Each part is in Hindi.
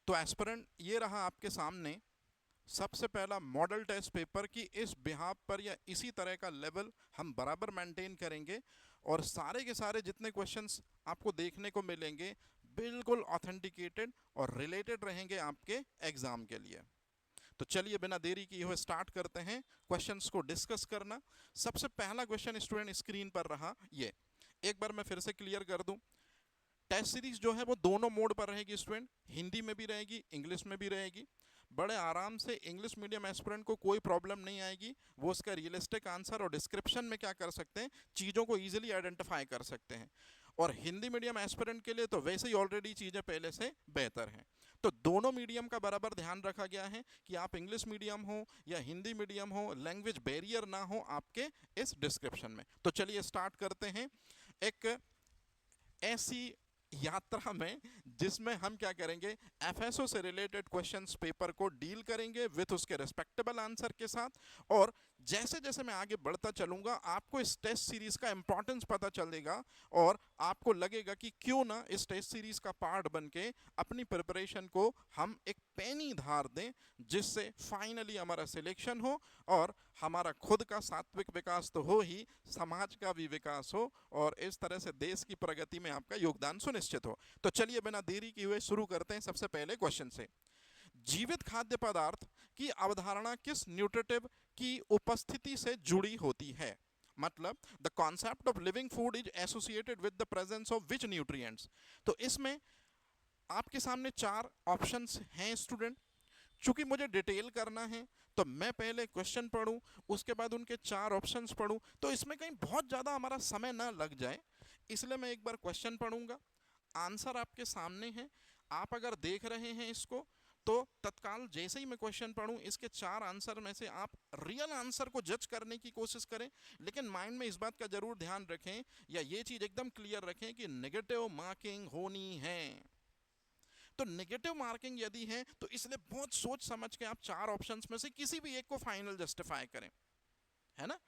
तो एस्पिरेंट ये रहा आपके सामने सबसे पहला मॉडल टेस्ट पेपर की इस बिहाफ पर या इसी तरह का लेवल हम बराबर मेंटेन करेंगे और सारे के सारे जितने क्वेश्चंस आपको देखने को मिलेंगे बिल्कुल ऑथेंटिकेटेड और रिलेटेड रहेंगे आपके एग्जाम के लिए। तो चलिए बिना देरी किए हुए स्टार्ट करते हैं क्वेश्चंस को डिस्कस करना। सबसे पहला क्वेश्चन स्टूडेंट स्क्रीन पर रहा ये, एक बार मैं फिर से क्लियर कर दूं। टेस्ट सीरीज जो है वो दोनों मोड पर रहेगी स्टूडेंट, हिंदी में भी रहेगी इंग्लिश में भी रहेगी। बड़े आराम से इंग्लिश मीडियम एस्पिरेंट को कोई प्रॉब्लम नहीं आएगी, वो उसका रियलिस्टिक आंसर और डिस्क्रिप्शन में क्या कर सकते हैं, चीज़ों को ईजिली आइडेंटिफाई कर सकते हैं। और हिंदी मीडियम एस्पिरेंट के लिए तो वैसे ही ऑलरेडी चीज़ें पहले से बेहतर हैं। तो दोनों मीडियम का बराबर ध्यान रखा गया है कि आप इंग्लिश मीडियम हो या हिंदी मीडियम हो, लैंग्वेज बैरियर ना हो आपके इस डिस्क्रिप्शन में। तो चलिए स्टार्ट करते हैं एक ऐसी यात्रा में जिसमें हम क्या करेंगे, एफएसओ से रिलेटेड क्वेश्चंस पेपर को डील करेंगे विथ उसके रिस्पेक्टेबल आंसर के साथ। और जैसे जैसे मैं आगे बढ़ता चलूंगा आपको इस टेस्ट सीरीज का इंपॉर्टेंस पता चलेगा और आपको लगेगा कि क्यों ना इस टेस्ट सीरीज का पार्ट बन के अपनी प्रिपरेशन को हम एक पैनी धार दें, जिससे फाइनली हमारा सिलेक्शन हो और हमारा खुद का सात्विक विकास तो हो ही, समाज का भी विकास हो और इस तरह से देश की प्रगति में आपका योगदान सुनिश्चित हो। तो चलिए बिना देरी किए हुए शुरू करते हैं सबसे पहले क्वेश्चन से। जीवित खाद्य पदार्थ की अवधारणा किस न्यूट्रिटिव की उपस्थिति से जुड़ी होती है? मतलब the concept of living food is associated with the presence of which nutrients. तो इसमें आपके सामने चार ऑप्शंस हैं स्टूडेंट। चूंकि मुझे डिटेल करना है तो मैं पहले क्वेश्चन पढ़ूं, उसके बाद उनके चार ऑप्शंस पढ़ूं, तो इसमें कहीं बहुत ज़्यादा हमारा समय ना लग जाए, इसलिए मैं एक बार क्वेश्चन पढ़ूंगा। आंसर आपके सामने है, आप अगर देख रहे हैं इसको तो तत्काल जैसे ही मैं क्वेश्चन पढ़ूं इसके चार आंसर में से आप रियल आंसर को जज करने की कोशिश करें। लेकिन माइंड में इस बात का जरूर ध्यान रखें या ये चीज़ एकदम क्लियर रखें कि नेगेटिव मार्किंग होनी है। तो नेगेटिव मार्किंग यदि है तो इसलिए बहुत सोच समझ के आप चार ऑप्शंस में से किसी भी एक को फाइनल जस्टिफाई करें, है ना।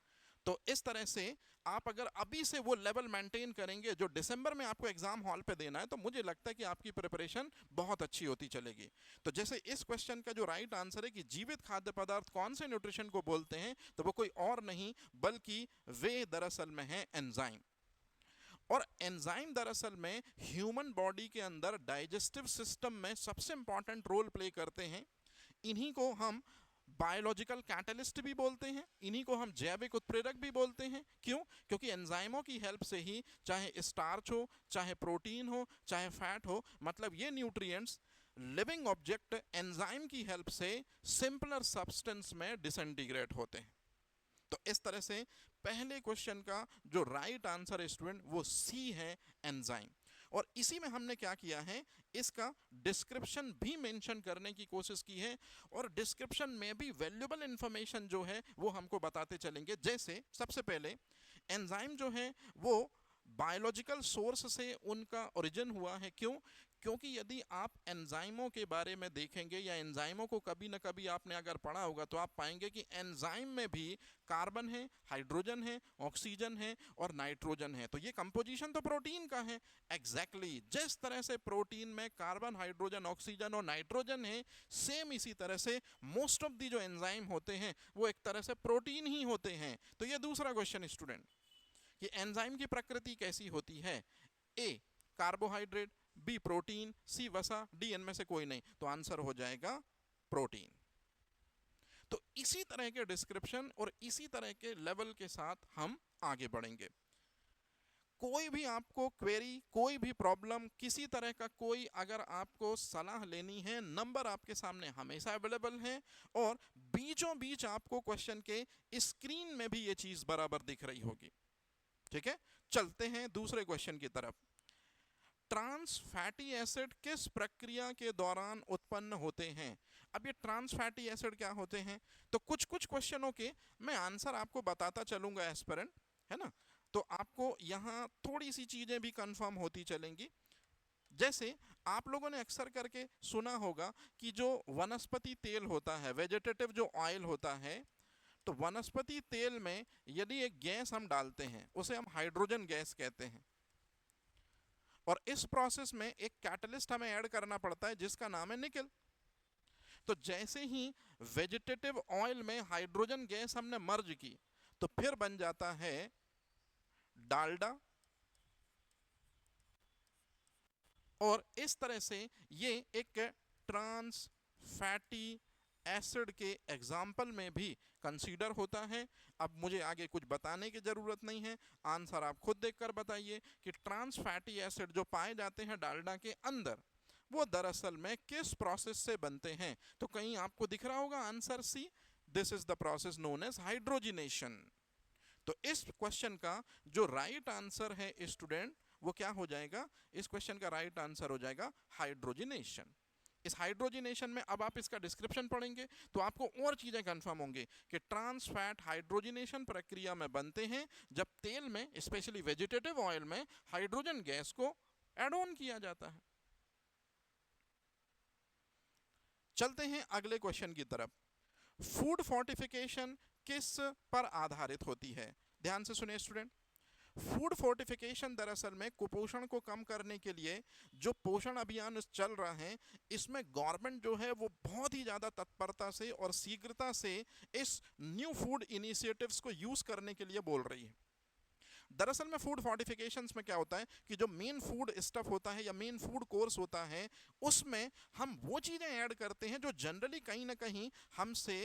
तो इस तरह से आप अगर अभी से वो लेवल मेंटेन करेंगे जो दिसंबर में आपको एग्जाम हॉल पे देना है, तो मुझे लगता है कि आपकी प्रिपरेशन बहुत अच्छी होती चलेगी। तो जैसे इस क्वेश्चन का जो राइट आंसर है कि जीवित खाद्य पदार्थ कौन से न्यूट्रिशन को बोलते हैं, तो वो कोई और नहीं बल्कि वे दरअसल में है एंजाइम। और एंजाइम दरअसल में ह्यूमन बॉडी के अंदर डाइजेस्टिव सिस्टम में सबसे इंपॉर्टेंट रोल प्ले करते हैं। इन्हीं को हम बायोलॉजिकल कैटलिस्ट भी बोलते हैं, इन्हीं को हम जैविक उत्प्रेरक भी बोलते हैं। क्यों? क्योंकि एंजाइमों की हेल्प से ही चाहे स्टार्च हो, चाहे प्रोटीन हो, चाहे फैट हो, मतलब ये न्यूट्रिएंट्स लिविंग ऑब्जेक्ट एंजाइम की हेल्प से सिंपलर सब्सटेंस में डिसइंटीग्रेट होते हैं। तो इस तरह से पहले क्वेश्चन का जो राइट आंसर है स्टूडेंट वो सी है, एंजाइम। और इसी में हमने क्या किया है, इसका डिस्क्रिप्शन भी मेंशन करने की कोशिश की है और डिस्क्रिप्शन में भी वैल्यूएबल इंफॉर्मेशन जो है वो हमको बताते चलेंगे। जैसे सबसे पहले एंजाइम जो है वो बायोलॉजिकल सोर्स से उनका ओरिजिन हुआ है। क्यों? क्योंकि यदि आप एंजाइमों के बारे में देखेंगे या एंजाइमों को कभी ना कभी आपने अगर पढ़ा होगा तो आप पाएंगे कि एंजाइम में भी कार्बन है, हाइड्रोजन है, ऑक्सीजन है और नाइट्रोजन है। तो ये कंपोजिशन तो प्रोटीन का है। एग्जैक्टली जिस तरह से प्रोटीन में कार्बन, हाइड्रोजन, ऑक्सीजन और नाइट्रोजन है, सेम इसी तरह से मोस्ट ऑफ दी जो एंजाइम होते हैं वो एक तरह से प्रोटीन ही होते हैं। तो ये दूसरा क्वेश्चन स्टूडेंट कि एंजाइम की प्रकृति कैसी होती है। ए कार्बोहाइड्रेट, बी प्रोटीन, सी वसा, डी इनमें से कोई नहीं। तो आंसर हो जाएगा प्रोटीन। तो इसी तरह के डिस्क्रिप्शन और इसी तरह के लेवल के साथ हम आगे बढ़ेंगे। कोई भी आपको क्वेरी, कोई भी प्रॉब्लम, किसी तरह का कोई अगर आपको सलाह लेनी है, नंबर आपके सामने हमेशा अवेलेबल है और बीचों बीच आपको क्वेश्चन के स्क्रीन में भी ये चीज बराबर दिख रही होगी। ठीक है, चलते हैं दूसरे क्वेश्चन की तरफ। ट्रांस फैटी एसिड किस प्रक्रिया के दौरान उत्पन्न होते हैं? अब ये ट्रांस फैटी एसिड क्या होते हैं, तो कुछ कुछ क्वेश्चनों के मैं आंसर आपको बताता चलूंगा एस्पिरेंट, है ना। तो आपको यहाँ थोड़ी सी चीजें भी कंफर्म होती चलेंगी। जैसे आप लोगों ने अक्सर करके सुना होगा कि जो वनस्पति तेल होता है, वेजिटेटिव जो ऑयल होता है, तो वनस्पति तेल में यदि एक गैस हम डालते हैं उसे हम हाइड्रोजन गैस कहते हैं। और इस प्रोसेस में एक कैटलिस्ट हमें ऐड करना पड़ता है जिसका नाम है निकेल। तो जैसे ही वेजिटेटिव ऑयल में हाइड्रोजन गैस हमने मर्ज की तो फिर बन जाता है डालडा, और इस तरह से ये एक ट्रांस फैटी एसिड के एग्जाम्पल में भी कंसीडर होता है। अब मुझे आगे कुछ बताने की जरूरत नहीं है, आंसर आप खुद देखकर बताइए कि ट्रांस फैटी एसिड जो पाए जाते हैं डालडा के अंदर वो दरअसल में किस प्रोसेस से बनते हैं। तो कहीं आपको दिख रहा होगा answer C, this is the process known as hydrogenation. तो इस क्वेश्चन का जो राइट आंसर है स्टूडेंट वो क्या हो जाएगा, इस क्वेश्चन का राइट आंसर हो जाएगा हाइड्रोजिनेशन। इस हाइड्रोजिनेशन में अब आप इसका डिस्क्रिप्शन पढ़ेंगे तो आपको और चीजें कंफर्म होंगी कि ट्रांस फैट हाइड्रोजिनेशन प्रक्रिया में बनते हैं जब तेल में, स्पेशली वेजिटेटिव ऑयल में, हाइड्रोजन गैस को ऐड ऑन किया जाता है। चलते हैं अगले क्वेश्चन की तरफ। फूड फोर्टिफिकेशन किस पर आधारित होती है? ध्यान से सुनिए स्टूडेंट। फूड फोर्टिफिकेशन दरअसल में कुपोषण को कम करने के लिए जो पोषण अभियान चल रहा है इसमें गवर्नमेंट जो है वो बहुत ही ज़्यादा तत्परता से और शीघ्रता से इस न्यू फूड इनिशिएटिव्स को यूज़ करने के लिए बोल रही है। दरअसल में फूड फोर्टिफिकेशंस में क्या होता है कि जो मेन फूड स्टफ होता है या मेन फूड कोर्स होता है उसमें हम वो चीज़ें ऐड करते हैं जो जनरली कहीं ना कहीं हमसे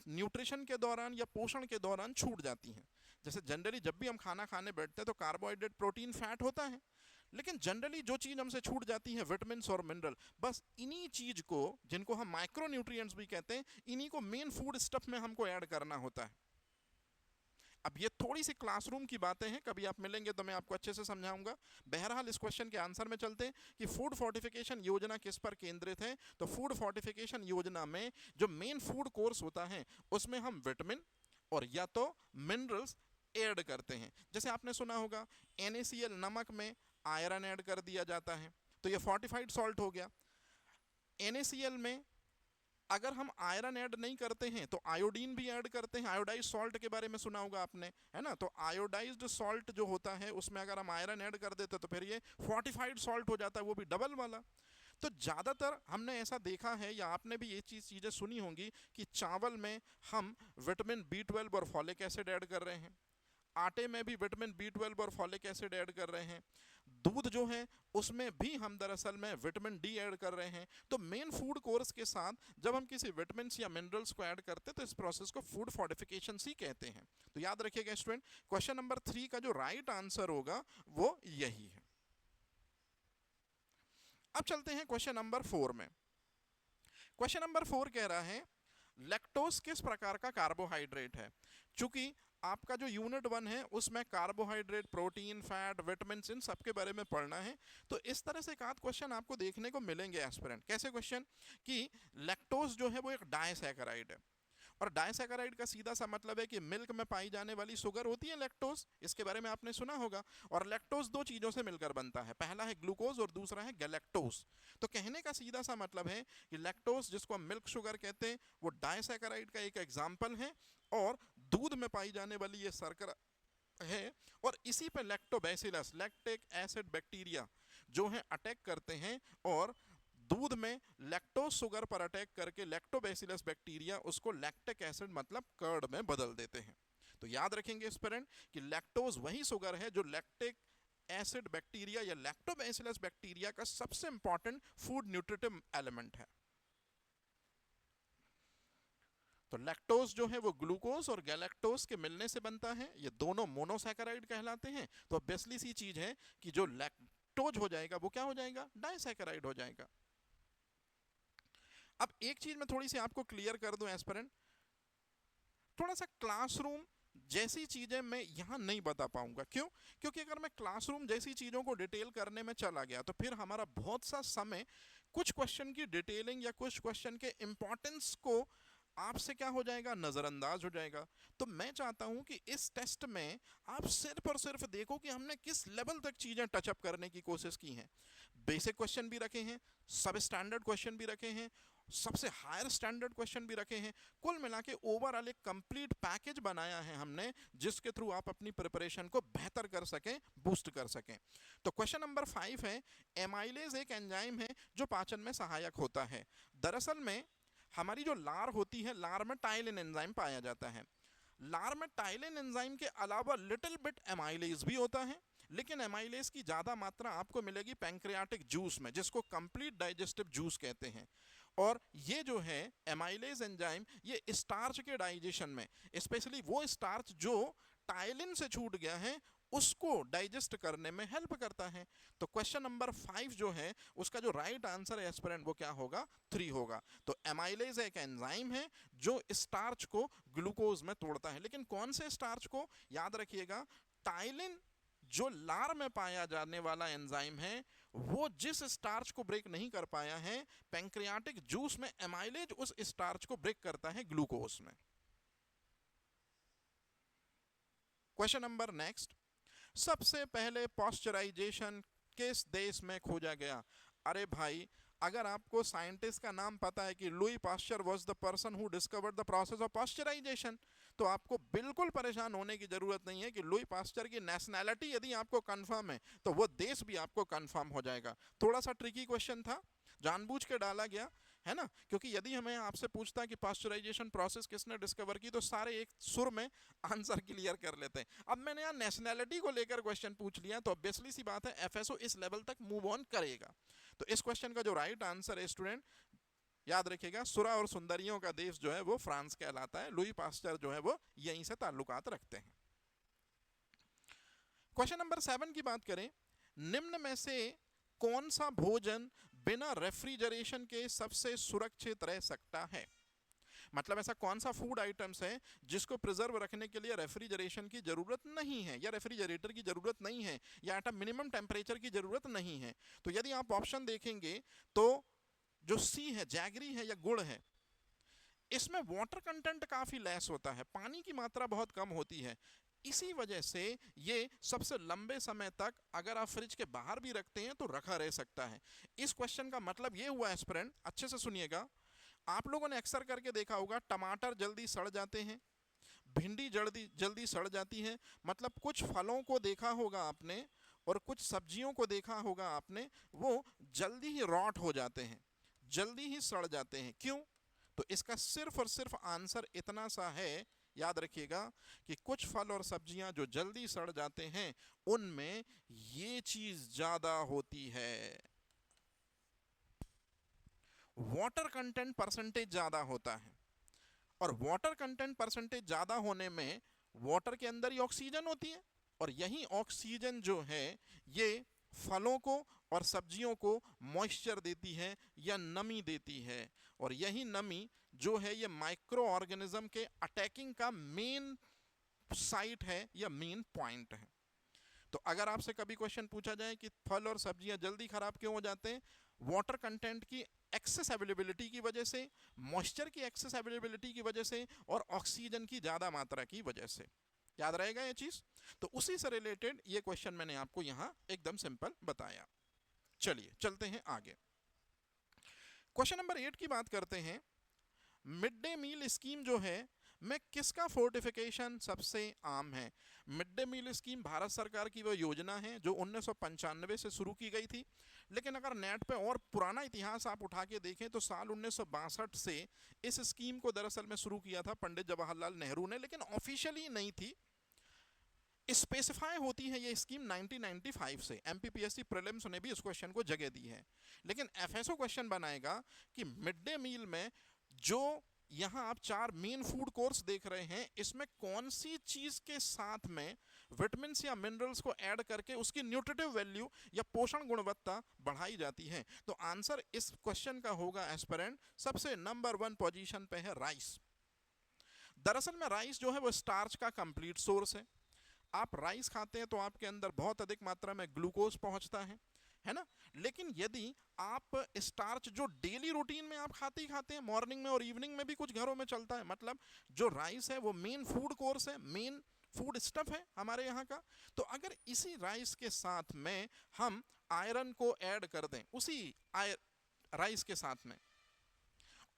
न्यूट्रिशन के दौरान या पोषण के दौरान छूट जाती हैं। जैसे जनरली जब भी हम खाना खाने बैठते हैं तो कार्बोहाइड्रेट, प्रोटीन, फैट होता है, लेकिन जनरली जो चीज़ हमसे छूट जाती है विटामिन और मिनरल, बस इन्हीं चीज़ को, जिनको हम माइक्रो न्यूट्रिएंट्स भी कहते हैं, इन्हीं को मेन फूड स्टफ में हमको ऐड करना होता है। अब ये थोड़ी सी क्लासरूम की बातें हैं, कभी आप मिलेंगे तो मैं आपको अच्छे से समझाऊंगा। बहरहाल इस क्वेश्चन के आंसर में चलते हैं कि फूड फोर्टिफिकेशन योजना किस पर केंद्रित है। तो फूड फोर्टिफिकेशन योजना में जो मेन फूड कोर्स होता है उसमें हम विटामिन और या तो मिनरल्स ऐड करते हैं। जैसे आपने सुना होगा NaCl नमक में आयरन ऐड कर दिया जाता है, तो ये फोर्टिफाइड सॉल्ट हो गया। NaCl में अगर हम आयरन ऐड नहीं करते हैं तो आयोडीन भी ऐड करते हैं। आयोडाइज सॉल्ट के बारे में सुना होगा आपने, है ना? तो आयोडाइज्ड सॉल्ट जो होता है उसमें अगर हम आयरन ऐड कर देते तो फिर ये फोर्टिफाइड सॉल्ट हो जाता है, वो भी डबल वाला। तो ज़्यादातर हमने ऐसा देखा है या आपने भी ये चीज़ें सुनी होंगी कि चावल में हम विटामिन B12 और फॉलिक एसिड ऐड कर रहे हैं, आटे में भी विटामिन B12 और फॉलिक एसिड ऐड कर रहे हैं, दूध जो है उसमें भी हम दरअसल में विटामिन डी ऐड कर रहे हैं। तो मेन फूड कोर्स के साथ जब हम किसी विटामिन या मिनरल्स को ऐड करते हैं तो इस प्रोसेस को फूड फोर्टिफिकेशन ही कहते हैं। तो याद रखिएगा स्टूडेंट, क्वेश्चन नंबर 3 का जो राइट आंसर होगा वो यही है। अब चलते हैं क्वेश्चन नंबर 4 में। क्वेश्चन नंबर 4 कह रहा है लैक्टोज किस प्रकार का कार्बोहाइड्रेट है। चूंकि आपका जो यूनिट 1 है उसमें कार्बोहाइड्रेट, प्रोटीन, फैट, विटामिन, इन सब के बारे में पढ़ना है, तो इस तरह से एक आध क्वेश्चन आपको देखने को मिलेंगे एस्पिरेंट। कैसे क्वेश्चन कि लैक्टोज जो है वो एक डायसैकेराइड है, और डायसैकेराइड का सीधा सा मतलब है कि मिल्क में पाई जाने वाली शुगर होती है लैक्टोज, इसके बारे में आपने सुना होगा। और लैक्टोज दो चीज़ों से मिलकर बनता है, पहला है ग्लूकोज और दूसरा है गैलेक्टोज। तो कहने का सीधा सा मतलब है कि लैक्टोज, जिसको हम मिल्क शुगर कहते हैं, वो डायसैकेराइड का एक एग्जाम्पल है और दूध में पाई जाने वाली ये शर्करा है। और इसी पे लैक्टोबैसिलस, लैक्टिक एसिड बैक्टीरिया जो है अटैक करते हैं और दूध में लैक्टोज शुगर पर अटैक करके लैक्टोबैसिलस बैक्टीरिया उसको लैक्टिक एसिड मतलब कर्ड में बदल देते हैं। तो याद रखेंगे स्टूडेंट कि लैक्टोज वही शुगर है जो लैक्टिक एसिड बैक्टीरिया या लैक्टोबैसिलस बैक्टीरिया का सबसे इंपॉर्टेंट फूड न्यूट्रिटिव एलिमेंट है। तो लैक्टोज जो है वो ग्लूकोज और गैलेक्टोज के मिलने से बनता है, ये दोनों मोनोसैकेराइड कहलाते हैं। तो ऑब्वियसली सी चीज है कि जो लैक्टोज हो जाएगा वो क्या हो जाएगा, डायसैकेराइड हो जाएगा। अब एक चीज मैं थोड़ी सी आपको क्लियर कर दूं एस्पिरेंट, थोड़ा सा क्लासरूम जैसी चीजें मैं यहां नहीं बता पाऊंगा। क्यों? क्योंकि अगर मैं क्लासरूम जैसी चीजों को डिटेल करने में चला गया तो फिर हमारा बहुत सा समय कुछ क्वेश्चन की डिटेलिंग या कुछ क्वेश्चन के इंपॉर्टेंस को आपसे क्या हो जाएगा, नजरअंदाज हो जाएगा। तो मैं चाहता हूं कि इस टेस्ट में आप सिर्फ और सिर्फ देखो कि हमने किस लेवल तक चीजें टचअप करने की कोशिश की हैं। बेसिक क्वेश्चन भी रखे हैं, सब स्टैंडर्ड क्वेश्चन भी रखे हैं, सबसे हायर स्टैंडर्ड क्वेश्चन भी रखे हैं। कुल मिला के ओवरऑल एक कंप्लीट पैकेज बनाया है हमने, जिसके थ्रू आप अपनी प्रिपरेशन को बेहतर कर सकें, बूस्ट कर सकें। तो क्वेश्चन नंबर 5 है, एमाइलेज एक एंजाइम है जो पाचन में सहायक होता है। दरअसल में हमारी जो लार होती है, लार में टाइलिन एंजाइम पाया जाता है। लार में टाइलिन एंजाइम के अलावा लिटिल बिट एमाइलेज भी होता है, लेकिन एमाइलेज की ज़्यादा मात्रा आपको मिलेगी पैंक्रियाटिक जूस में, जिसको कंप्लीट डाइजेस्टिव जूस कहते हैं। और ये जो है एमाइलेज एंजाइम, ये स्टार्च के डाइजेशन में, स्पेशली वो स्टार्च जो टाइलिन से छूट गया है, उसको डाइजेस्ट करने में हेल्प करता है। तो क्वेश्चन नंबर 5 जो है उसका जो राइट आंसर है एस्पिरेंट, वो क्या होगा? 3 होगा। तो एमाइलेज एक एंजाइम है जो स्टार्च को ग्लूकोज में तोड़ता है। लेकिन कौन से स्टार्च को? याद रखिएगा, टाइलिन जो लार में पाया जाने वाला एंजाइम है, वो जिस स्टार्च को ब्रेक नहीं कर पाया है, पैंक्रियाटिक जूस में एमाइलेज उस स्टार्च को ब्रेक करता है ग्लूकोज में। क्वेश्चन नंबर नेक्स्ट, सबसे पहले पॉस्चराइजेशन किस देश में खोजा गया? अरे भाई, अगर आपको साइंटिस्ट का नाम पता है कि Louis Pasteur was the person who discovered the process of pasteurisation, तो आपको बिल्कुल परेशान होने की जरूरत नहीं है कि लुई पास्चर की नेशनैलिटी यदि आपको कंफर्म है तो वो देश भी आपको कंफर्म हो जाएगा। थोड़ा सा ट्रिकी क्वेश्चन था, जानबूझ के डाला गया है ना, क्योंकि यदि हमें आपसे पूछता है कि पास्चराइजेशन प्रोसेस किसने डिस्कवर की, तो सारे एक सुर में आंसर क्लियर कर लेते हैं। अब मैंने यहाँ नेशनैलिटी को लेकर क्वेश्चन पूछ लिया, तो ऑब्वियसली सी बात है एफएसओ इस लेवल तक मूव ऑन करेगा। तो इस क्वेश्चन का जो राइट आंसर है स्टूडेंट, याद रखिएगा, सुरा और सुंदरियों का देश जो है वो फ्रांस कहलाता है। लुई पास्चर जो है वो यहीं से ताल्लुकात रखते हैं। क्वेश्चन नंबर 7 की बात करें, निम्न में से कौन सा भोजन बिना रेफ्रिजरेशन के सबसे सुरक्षित रह सकता है? मतलब ऐसा कौन सा फूड आइटम्स है जिसको प्रिजर्व रखने के लिए रेफ्रिजरेशन की जरूरत नहीं है, या रेफ्रिजरेटर की जरूरत नहीं है, या एट मिनिमम टेम्परेचर की जरूरत नहीं है? तो यदि आप ऑप्शन देखेंगे तो जो सी है, जैगरी है या गुड़ है, इसमें वाटर कंटेंट काफी लेस होता है, पानी की मात्रा बहुत कम होती है। इसी वजह से ये सबसे लंबे समय तक अगर आप फ्रिज के बाहर भी रखते हैं तो रखा रह सकता है। इस क्वेश्चन का मतलब ये हुआ एस्पिरेंट, अच्छे से सुनिएगा, आप लोगों ने अक्सर करके देखा होगा टमाटर जल्दी सड़ जाते हैं, भिंडी जल्दी जल्दी सड़ जाती है। मतलब कुछ फलों को देखा होगा आपने और कुछ सब्जियों को देखा होगा आपने, वो जल्दी ही रॉट हो जाते हैं, जल्दी ही सड़ जाते हैं। क्यों? तो इसका सिर्फ और सिर्फ आंसर इतना सा है, याद रखिएगा, कि कुछ फल और सब्जियां जो जल्दी सड़ जाते हैं उनमें ये चीज ज्यादा होती है, वाटर कंटेंट परसेंटेज ज्यादा होता है। और वाटर कंटेंट परसेंटेज ज्यादा होने में वाटर के अंदर ही ऑक्सीजन होती है, और यही ऑक्सीजन जो है ये फलों को और सब्जियों को मॉइस्चर देती है या नमी देती है, और यही नमी जो है ये माइक्रो ऑर्गेनिज्म के अटैकिंग का मेन साइट है या मेन पॉइंट है। तो अगर आपसे कभी क्वेश्चन पूछा जाए कि फल और सब्जियां जल्दी खराब क्यों हो जाते हैं, वाटर कंटेंट की एक्सेस अवेलेबिलिटी की वजह से, मॉइस्चर की एक्सेस अवेलेबिलिटी की वजह से, और ऑक्सीजन की ज्यादा मात्रा की वजह से। याद रहेगा ये चीज? तो उसी से रिलेटेड ये क्वेश्चन मैंने आपको यहां एकदम सिंपल बताया। चलिए चलते हैं आगे। क्वेश्चन नंबर 8 की बात करते हैं, मिड डे मील स्कीम जो है में किसका फोर्टिफिकेशन सबसे आम है? Mid day meal scheme Bharat सरकार की वो योजना है जो 1995 से शुरू की गई थी, लेकिन अगर नेट पे और पुराना इतिहास आप उठा के देखें तो साल 1962 से इस स्कीम को दरअसल में शुरू किया था पंडित जवाहरलाल नेहरू ने, लेकिन ऑफिशियली नहीं थी। स्पेसिफाई होती है ये स्कीम 1995 से, एमपीपीएससी प्रीलिम्स ने भी इस क्वेश्चन को जगह दी है। लेकिन एफएसओ क्वेश्चन बनाएगा कि मिड डे मील में जो यहां आप 4 मेन फूड कोर्स देख रहे हैं, इसमें कौन सी चीज के साथ में विटामिन या मिनरल्स को ऐड करके उसकी न्यूट्रिटिव वैल्यू या पोषण गुणवत्ता बढ़ाई जाती है? तो आंसर इस क्वेश्चन का होगा एस्पिरेंट, सबसे नंबर 1 पोजीशन पे है राइस। दरअसल में राइस जो है वो स्टार्च का कंप्लीट सोर्स है। आप राइस खाते हैं तो आपके अंदर बहुत अधिक मात्रा में ग्लूकोज पहुंचता है ना। लेकिन यदि आप स्टार्च जो डेली रूटीन में आप खाते ही खाते हैं, मॉर्निंग में और इवनिंग में भी कुछ घरों में चलता है, मतलब जो राइस है वो मेन फूड कोर्स है, मेन फूड स्टफ है हमारे यहाँ का। तो अगर इसी राइस के साथ में हम आयरन को ऐड कर दें, उसी राइस के साथ में,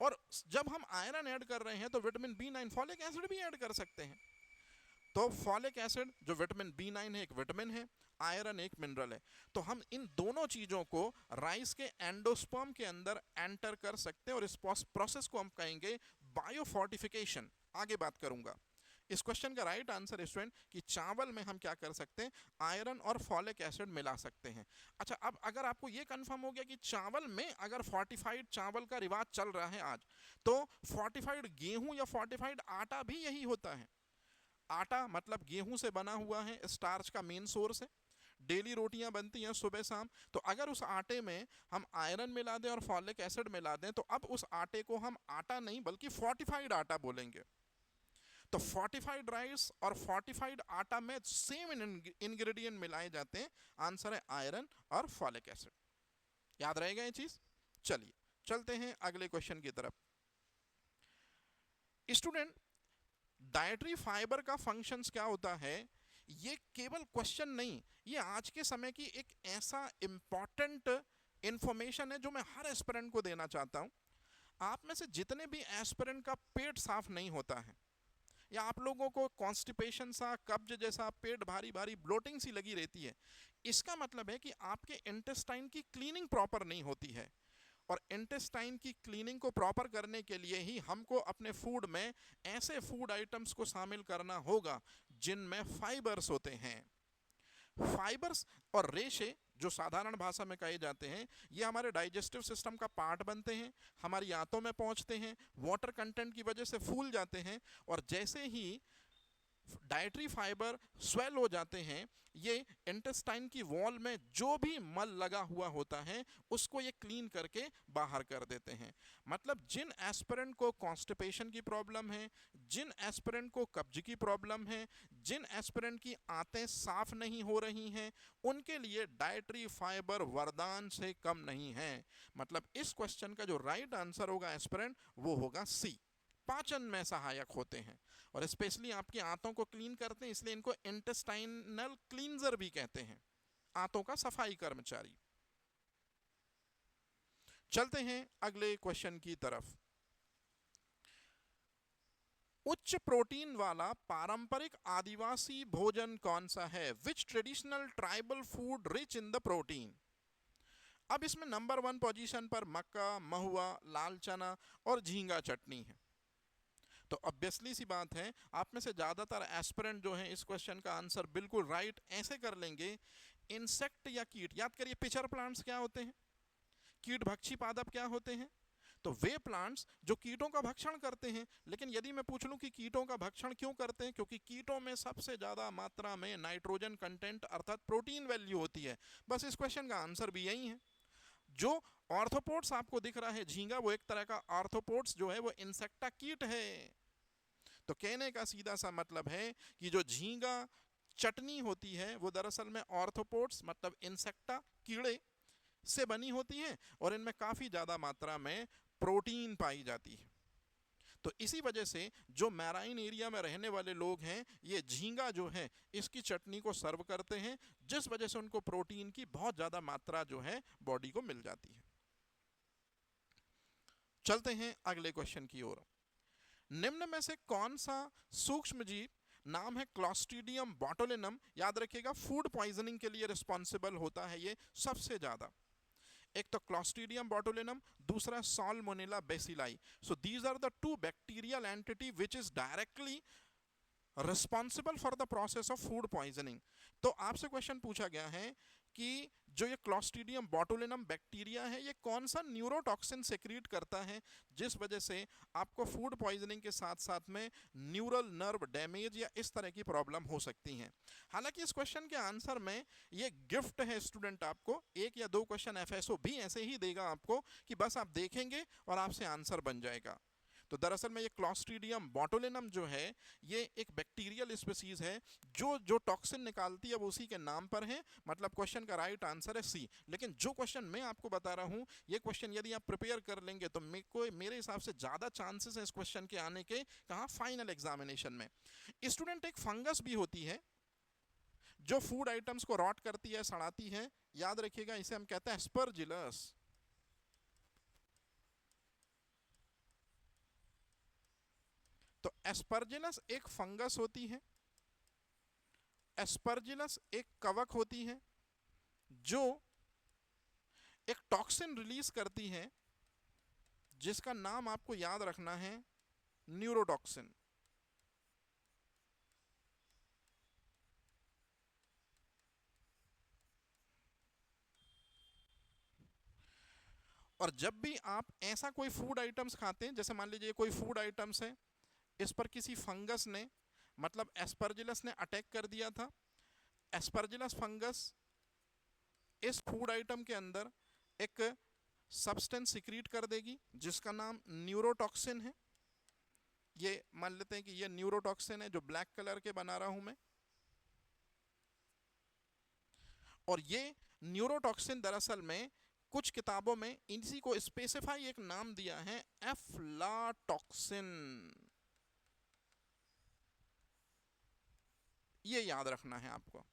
और जब हम आयरन ऐड कर रहे हैं तो विटामिन B9 फॉलिक एसिड भी ऐड कर सकते हैं। तो फॉलिक एसिड जो विटामिन B9 है एक विटामिन है, आयरन एक मिनरल है। तो हम इन दोनों चीजों को राइस के एंडोस्पर्म के अंदर एंटर कर सकते हैं और इस प्रोसेस को हम कहेंगे बायोफोर्टिफिकेशन। आगे बात करूंगा। इस क्वेश्चन का राइट आंसर स्टूडेंट कि चावल में हम क्या कर सकते हैं, आयरन और फॉलिक एसिड मिला सकते हैं। अच्छा, अब अगर आपको ये कंफर्म हो गया कि चावल में अगर फोर्टिफाइड चावल का रिवाज चल रहा है आज, तो फोर्टिफाइड गेहूं या फोर्टिफाइड आटा भी यही होता है। आटा मतलब गेहूं से बना हुआ है, स्टार्च का मेन सोर्स है, डेली रोटियां बनती हैं सुबह शाम। तो अगर उस आटे में हम आयरन मिला दें और फॉलिक एसिड मिला दें तो अब उस आटे को हम आटा नहीं बल्कि फोर्टिफाइड आटा बोलेंगे। तो फोर्टिफाइड राइस और फोर्टिफाइड आटा में सेम इंग्रेडिएंट मिलाए जाते हैं। आंसर है आयरन और फॉलिक एसिड। याद रहेगा ये चीज। चलिए चलते हैं अगले क्वेश्चन की तरफ। स्टूडेंट, डाइटरी फाइबर का फंक्शंस क्या होता है, ये केवल क्वेश्चन नहीं, ये आज के समय की एक ऐसा इंपॉर्टेंट इंफॉर्मेशन है जो मैं हर एस्पिरेंट को देना चाहता हूं। आप में से जितने भी एस्पिरेंट का पेट साफ नहीं होता है, या आप लोगों को कॉन्स्टिपेशन सा, कब्ज जैसा, पेट भारी भारी, ब्लोटिंग सी लगी रहती है, इसका मतलब है कि आपके इंटेस्टाइन की क्लीनिंग प्रॉपर नहीं होती है। और इंटेस्टाइन की क्लीनिंग को प्रॉपर करने के लिए ही हमको अपने फूड में ऐसे फूड आइटम्स को शामिल करना होगा जिनमें फाइबर्स होते हैं। फाइबर्स और रेशे जो साधारण भाषा में कहे जाते हैं, ये हमारे डाइजेस्टिव सिस्टम का पार्ट बनते हैं, हमारी आंतों में पहुंचते हैं, वाटर कंटेंट की वजह से फूल जाते हैं, और जैसे ही डाइटरी फाइबर स्वेल हो जाते हैं, ये इंटेस्टाइन की वॉल में जो भी मल लगा हुआ होता है उसको ये क्लीन करके बाहर कर देते हैं। मतलब जिन एस्पिरेंट को कॉन्स्टिपेशन की प्रॉब्लम है, जिन एस्पिरेंट को कब्ज की प्रॉब्लम है, जिन एस्पिरेंट की आंतें साफ नहीं हो रही हैं, उनके लिए डाइटरी फाइबर वरदान से कम नहीं है। मतलब इस क्वेश्चन का जो राइट आंसर होगा एस्पिरेंट, वो होगा सी। पाचन में सहायक होते हैं और स्पेशली आपकी आंतों को क्लीन करते हैं, इसलिए इनको इंटेस्टाइनल क्लींजर भी कहते हैं, आंतों का सफाई कर्मचारी। चलते हैं अगले क्वेश्चन की तरफ। उच्च प्रोटीन वाला पारंपरिक आदिवासी भोजन कौन सा है? Which traditional tribal food rich in the protein? अब इसमें नंबर 1 पोजीशन पर मक्का, महुआ, लाल चना और झींगा चटनी है। तो ऑब्वियसली सी बात है, आप में से ज्यादातर एस्पिरेंट जो हैं इस क्वेश्चन का आंसर बिल्कुल राइट ऐसे कर लेंगे, इंसेक्ट या कीट। याद करिए, पिचर प्लांट्स क्या होते हैं, कीट भक्षी पादप क्या होते हैं? तो वे प्लांट्स जो कीटों का भक्षण करते हैं। लेकिन यदि मैं पूछ लूं कि कीटों का भक्षण क्यों करते हैं, क्योंकि कीटों में सबसे ज्यादा मात्रा में नाइट्रोजन कंटेंट अर्थात प्रोटीन वैल्यू होती है। बस इस क्वेश्चन का आंसर भी यही है। जो ऑर्थोपोड्स आपको दिख रहा है झींगा, वो एक तरह का ऑर्थोपोड्स जो है वो इंसेक्टा कीट है। तो कहने का सीधा सा मतलब है कि जो झींगा चटनी होती है वो दरअसल में ऑर्थोपोड्स मतलब इंसेक्टा कीड़े से बनी होती है और इनमें काफी ज्यादा मात्रा में प्रोटीन पाई जाती है। तो इसी वजह से जो मैराइन एरिया में रहने वाले लोग हैं, ये झींगा जो है इसकी चटनी को सर्व करते हैं, जिस वजह से उनको प्रोटीन की बहुत ज्यादा मात्रा जो है बॉडी को मिल जाती है। चलते हैं अगले क्वेश्चन की ओर। निम्न में से कौन सा सूक्ष्म जीव, नाम है क्लॉस्ट्रीडियम बोटुलिनम, याद रखिएगा फूड पॉइजनिंग के लिए रिस्पॉन्सिबल होता है ये सबसे ज्यादा। एक तो क्लॉस्ट्रीडियम बोटुलिनम, दूसरा salmonella bacilli. So these are the two bacterial entity which is directly responsible for the process of food poisoning. तो आपसे क्वेश्चन पूछा गया है कि जो ये क्लॉस्ट्रीडियम बोटुलिनम बैक्टीरिया है, ये कौन सा न्यूरोटॉक्सिन सेक्रीट करता है जिस वजह से आपको फूड पॉइजनिंग के साथ साथ में न्यूरल नर्व डैमेज या इस तरह की प्रॉब्लम हो सकती हैं। हालांकि इस क्वेश्चन के आंसर में ये गिफ्ट है स्टूडेंट, आपको 1 या 2 क्वेश्चन एफएसओ भी ऐसे ही देगा आपको कि बस आप देखेंगे और आपसे आंसर बन जाएगा। तो दरअसल में ये क्लॉस्ट्रीडियम बोटुलिनम जो है ये एक बैक्टीरियल स्पीसीज है जो जो टॉक्सिन निकालती है वो उसी के नाम पर है। मतलब क्वेश्चन का राइट आंसर है सी। लेकिन जो क्वेश्चन मैं आपको बता रहा हूँ ये क्वेश्चन यदि आप प्रिपेयर कर लेंगे तो मेरे हिसाब से ज़्यादा चांसेस हैं इस क्वेश्चन के आने के कहाँ फाइनल एग्जामिनेशन में। स्टूडेंट, एक फंगस भी होती है जो फूड आइटम्स को रॉट करती है, सड़ाती है, याद रखिएगा इसे हम कहते हैं एस्परजिलस। तो एस्परजिलस एक फंगस होती है, एस्परजिलस एक कवक होती है जो एक टॉक्सिन रिलीज करती है जिसका नाम आपको याद रखना है न्यूरोटॉक्सिन। और जब भी आप ऐसा कोई फूड आइटम्स खाते हैं, जैसे मान लीजिए कोई फूड आइटम्स है, इस पर किसी फंगस ने मतलब एस्परजिलस ने अटैक कर दिया था, एस्परजिलस फंगस इस फूड आइटम के अंदर एक सब्सटेंस सिक्रीट कर देगी जिसका नाम न्यूरोटॉक्सिन है। ये मान लेते हैं कि ये न्यूरोटॉक्सिन है जो ब्लैक कलर के बना रहा हूं मैं। और ये न्यूरोटॉक्सिन दरअसल में कुछ किताबों में इसी को स्पेसिफाई एक नाम दिया है एफ्लाटॉक्सिन। ये याद रखना है आपको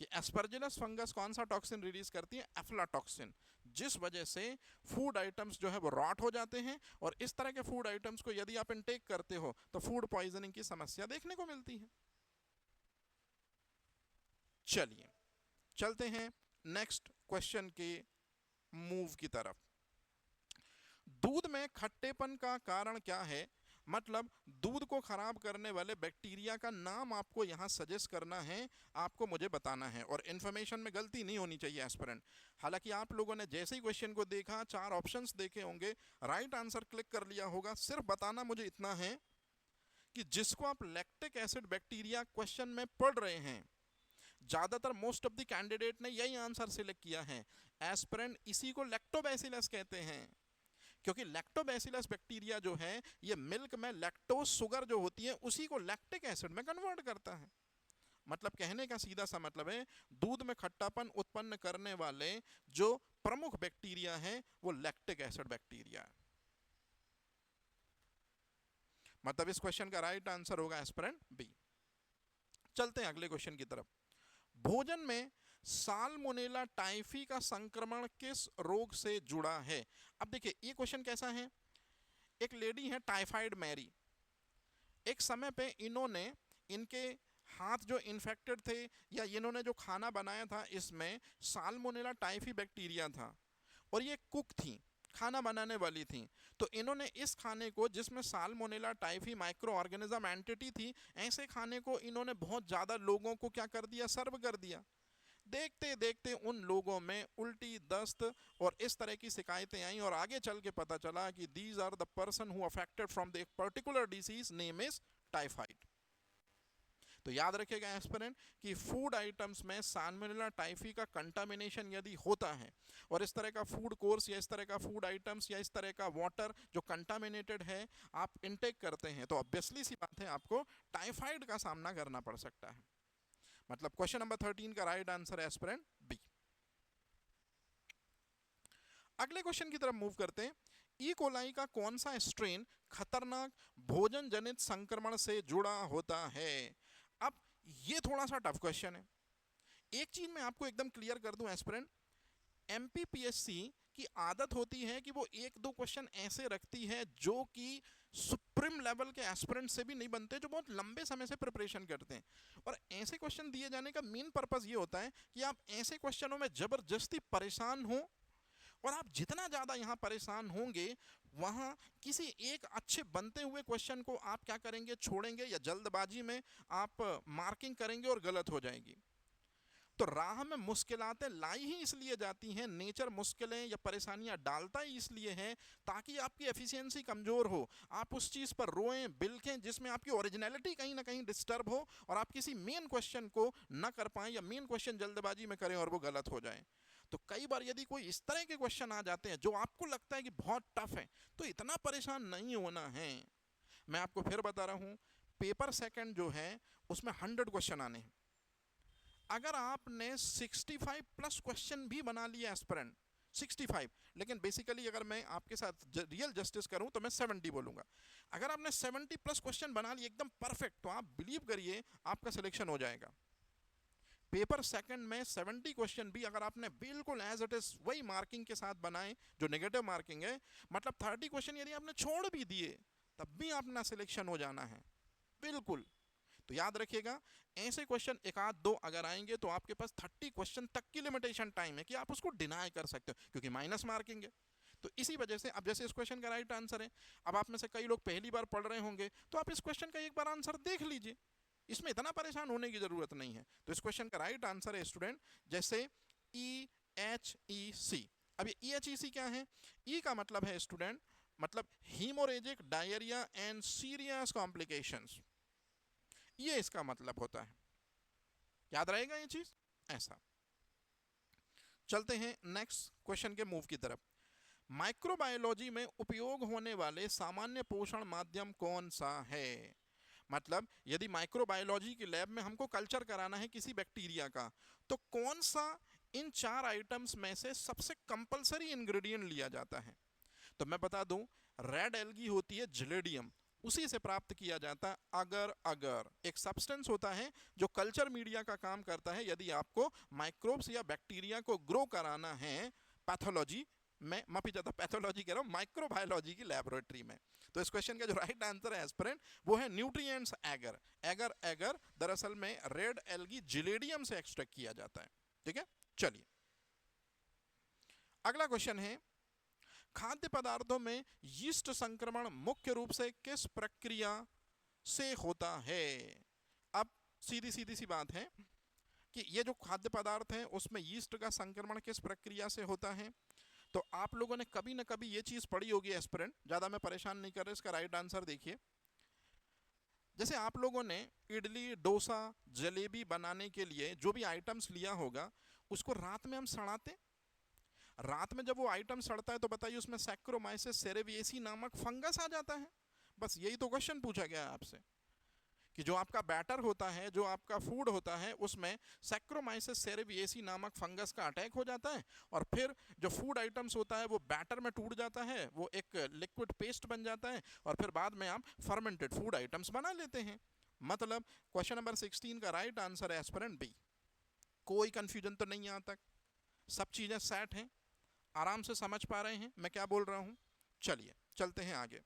कि एस्परजिलस फंगस कौन सा टॉक्सिन रिलीज करती है, एफ्लाटॉक्सिन, जिस वजह से फूड आइटम्स जो है वो रॉट हो जाते हैं। और इस तरह के फूड आइटम्स को यदि आप इनटेक करते हो तो फूड पॉइजनिंग की समस्या देखने को मिलती है। चलिए चलते हैं नेक्स्ट क्वेश्चन के मूव की तरफ। दूध में खट्टेपन का कारण क्या है? मतलब दूध को खराब करने वाले बैक्टीरिया का नाम आपको यहां सजेस्ट करना है, आपको मुझे बताना है। और इन्फॉर्मेशन में गलती नहीं होनी चाहिए एस्पिरेंट। हालांकि आप लोगों ने जैसे ही क्वेश्चन को देखा, 4 ऑप्शंस देखे होंगे, राइट आंसर क्लिक कर लिया होगा। सिर्फ बताना मुझे इतना है कि जिसको आप लैक्टिक एसिड बैक्टीरिया क्वेश्चन में पढ़ रहे हैं, ज्यादातर मोस्ट ऑफ द कैंडिडेट ने यही आंसर सिलेक्ट किया है। एस्पिरेंट इसी को लैक्टोबैसिलस कहते हैं, क्योंकि लैक्टोबैसिलस बैक्टीरिया जो है ये मिल्क में लैक्टोज शुगर जो होती है उसी को लैक्टिक एसिड में कन्वर्ट करता है। मतलब कहने का सीधा सा मतलब है दूध में खट्टापन उत्पन्न करने वाले जो प्रमुख बैक्टीरिया है वो लैक्टिक एसिड बैक्टीरिया है। मतलब इस क्वेश्चन का राइट आंसर होगा एस्पिरेंट बी। चलते हैं अगले क्वेश्चन की तरफ। भोजन में साल्मोनेला टाइफी का संक्रमण किस रोग से जुड़ा है? अब देखिए ये क्वेश्चन कैसा है। एक लेडी है टाइफाइड मैरी, एक समय पे इन्होंने इनके हाथ जो इन्फेक्टेड थे या इन्होंने जो खाना बनाया था इसमें साल्मोनेला टाइफी बैक्टीरिया था और ये कुक थी, खाना बनाने वाली थी। तो इन्होंने इस खाने को जिसमें salmonella typhi micro organism entity थी, ऐसे खाने को इन्होंने बहुत ज़्यादा लोगों को क्या कर दिया, सर्व कर दिया। देखते देखते उन लोगों में उल्टी, दस्त और इस तरह की शिकायतें आई और आगे चल के पता चला कि these are the person who affected from the particular disease name is typhoid. तो याद रखिएगा एस्पिरेंट कि फूड आइटम्स में साल्मोनेला टाइफी का कंटामिनेशन यदि होता है और इस तरह का फूड कोर्स या इस तरह का फूड आइटम्स या इस तरह का वाटर जो कंटामिनेटेड है आप इनटेक करते हैं तो ऑब्वियसली सी बात है आपको टाइफाइड का सामना करना पड़ सकता है। मतलब क्वेश्चन नंबर 13 का राइट आंसर है एस्पिरेंट बी। अगले क्वेश्चन की तरफ मूव करते हैं। ई कोलाई का कौन सा स्ट्रेन खतरनाक भोजन जनित संक्रमण से जुड़ा होता है? अब ये थोड़ा सा टफ क्वेश्चन है। एक चीज मैं आपको एकदम क्लियर कर दूं एस्पिरेंट, एमपीपीएससी की आदत होती है कि वो 1-2 क्वेश्चन ऐसे रखती है जो कि सुप्रीम लेवल के एस्पिरेंट से भी नहीं बनते, जो बहुत लंबे समय से प्रिपरेशन करते हैं। और ऐसे क्वेश्चन दिए जाने का मेन पर्पस ये होता है कि आप ऐसे क्वेश्चनों में जबरदस्ती परेशान हो और आप जितना ज़्यादा यहाँ परेशान होंगे वहाँ किसी एक अच्छे बनते हुए क्वेश्चन को आप क्या करेंगे, छोड़ेंगे या जल्दबाजी में आप मार्किंग करेंगे और गलत हो जाएगी। तो राह में मुश्किलातें लाई ही इसलिए जाती हैं, नेचर मुश्किलें या परेशानियां डालता ही इसलिए है ताकि आपकी एफिशिएंसी कमज़ोर हो, आप उस चीज़ पर रोएं बिलखें जिसमें आपकी ओरिजिनलिटी कहीं ना कहीं डिस्टर्ब हो और आप किसी मेन क्वेश्चन को ना कर पाएं या मेन क्वेश्चन जल्दबाजी में करें और वो गलत हो जाए। तो कई बार यदि कोई इस तरह के क्वेश्चन आ जाते हैं जो आपको लगता है कि बहुत टफ है, तो इतना परेशान नहीं होना है। मैं आपको फिर बता रहा हूं, पेपर सेकंड जो है उसमें 100 क्वेश्चन आने हैं। अगर आपने 65 प्लस क्वेश्चन भी बना लिया एस्पिरेंट, 65, लेकिन बेसिकली अगर मैं आपके साथ रियल जस्टिस करूं तो मैं 70 बोलूंगा। अगर आपने 70 प्लस क्वेश्चन बना लिए एकदम परफेक्ट, तो आप बिलीव करिए आपका सिलेक्शन हो जाएगा। पेपर सेकंड में 70 क्वेश्चन भी अगर आपने बिल्कुल एज इट इज वही मार्किंग के साथ बनाए जो नेगेटिव मार्किंग है, मतलब 30 क्वेश्चन यदि आपने छोड़ भी दिए तब भी अपना सिलेक्शन हो जाना है बिल्कुल। तो याद रखिएगा, ऐसे क्वेश्चन एक आध दो अगर आएंगे तो आपके पास 30 क्वेश्चन तक की लिमिटेशन टाइम है कि आप उसको डिनाई कर सकते हो, क्योंकि माइनस मार्किंग है। तो इसी वजह से अब जैसे इस क्वेश्चन का राइट आंसर है, अब आप में से कई लोग पहली बार पढ़ रहे होंगे, तो आप इस क्वेश्चन का एक बार आंसर देख लीजिए, इसमें इतना परेशान होने की जरूरत नहीं है। तो इस क्वेश्चन का राइट आंसर है स्टूडेंट, जैसे EHEC। अब ये EHEC क्या है? ई का मतलब है स्टूडेंट, मतलब haemorrhagic diarrhoea and serious complications, ये इसका मतलब होता है। याद रहेगा ये चीज ऐसा। चलते हैं नेक्स्ट क्वेश्चन के मूव की तरफ। माइक्रोबायोलॉजी में उपयोग होने वाले सामान्य पोषण माध्यम कौन सा है? मतलब यदि माइक्रोबायोलॉजी की लैब में हमको कल्चर कराना है किसी बैक्टीरिया का, तो कौन सा इन 4 आइटम्स में से सबसे कंपलसरी इंग्रेडिएंट लिया जाता है? तो मैं बता दूं, रेड एल्गी होती है जिलेडियम, उसी से प्राप्त किया जाता है अगर अगर एक सब्सटेंस होता है जो कल्चर मीडिया का काम करता है। यदि आपको माइक्रोब्स या बैक्टीरिया को ग्रो कराना है पैथोलॉजी में, माफी चाहता पैथोलॉजी कह रहा हूं, माइक्रोबायोलॉजी की लैबोरेटरी में, तो इस क्वेश्चन का जो राइट आंसर है एस्पिरेंट वो है न्यूट्रिएंट्स एगर। एगर एगर दरअसल में रेड एल्गी जिलेडियम से एक्सट्रैक्ट किया जाता है। ठीक है, चलिए अगला क्वेश्चन है, खाद्य पदार्थों में यीस्ट संक्रमण मुख्य रूप से किस प्रक्रिया से होता है? अब सीधी सीधी सी बात है कि ये जो खाद्य पदार्थ है उसमें यीस्ट का संक्रमण किस प्रक्रिया से होता है। तो आप लोगों ने कभी ना कभी ये चीज पढ़ी होगी एस्पिरेंट, ज्यादा मैं परेशान नहीं कर रहा, इसका राइट आंसर देखिए। जैसे आप लोगों ने इडली डोसा जलेबी बनाने के लिए जो भी आइटम्स लिया होगा, उसको रात में हम सड़ाते। रात में जब वो आइटम सड़ता है तो बताइए उसमें सैक्रोमाइसिस सेरेविएसी नामक फंगस आ जाता है। बस यही तो क्वेश्चन पूछा गया है आपसे कि जो आपका बैटर होता है, जो आपका फूड होता है, उसमें सैक्रोमाइसिस सेरेविएसी नामक फंगस का अटैक हो जाता है, और फिर जो फूड आइटम्स होता है वो बैटर में टूट जाता है, वो एक लिक्विड पेस्ट बन जाता है, और फिर बाद में आप फर्मेंटेड फूड आइटम्स बना लेते हैं। मतलब क्वेश्चन नंबर 16 का राइट आंसर है एस्पिरेंट बी। कोई कंफ्यूजन तो नहीं यहाँ तक? सब चीजें सेट हैं, आराम से समझ पा रहे हैं मैं क्या बोल रहा हूं? चलिए चलते हैं आगे।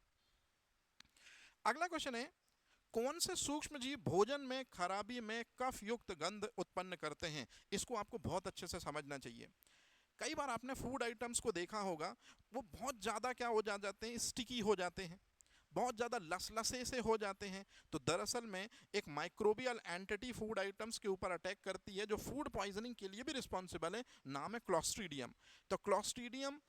अगला क्वेश्चन है, कौन से सूक्ष्म जीव भोजन में खराबी में कफ युक्त गंध उत्पन्न करते हैं? इसको आपको बहुत अच्छे से समझना चाहिए। कई बार आपने फूड आइटम्स को देखा होगा, वो बहुत ज्यादा क्या हो जाते हैं, स्टिकी हो जाते हैं, बहुत ज़्यादा लसलसे से हो जाते हैं। तो दरअसल में एक माइक्रोबियल एंटिटी फूड आइटम्स के ऊपर अटैक करती है जो फूड पॉइजनिंग के लिए भी रिस्पॉन्सिबल है, नाम है क्लॉस्ट्रीडियम। तो क्लॉस्ट्रीडियम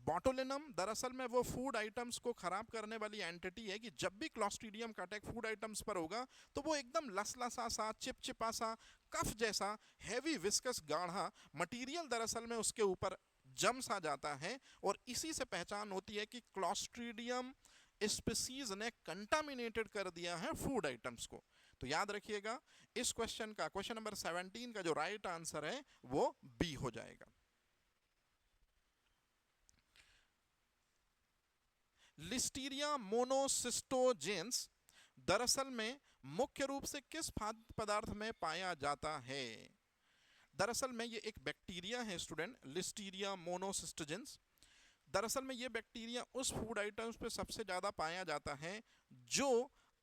बॉटुलिनम दरअसल में वो फूड आइटम्स को खराब करने वाली एंटिटी है कि जब भी क्लॉस्ट्रीडियम का अटैक फूड आइटम्स पर होगा तो वो एकदम लसलसा सा चिपचिपा सा कफ जैसा हैवी विस्कस गाढ़ा मटेरियल दरअसल में उसके ऊपर जम सा जाता है, और इसी से पहचान होती है कि क्लॉस्ट्रीडियम स्पीसीज ने कंटामिनेटेड कर दिया है फूड आइटम्स को। तो याद रखिएगा इस क्वेश्चन का, क्वेश्चन नंबर 17 का जो राइट आंसर है वो बी हो जाएगा। लिस्टीरिया मोनोसिस्टोजेंस दरअसल में मुख्य रूप से किस खाद्य पदार्थ में पाया जाता है? दरअसल में ये एक बैक्टीरिया है स्टूडेंट, लिस्टीरिया मोनोसिस्टोजेंस। दरअसल में ये बैक्टीरिया उस फूड आइटम्स पे सबसे ज़्यादा पाया जाता है जो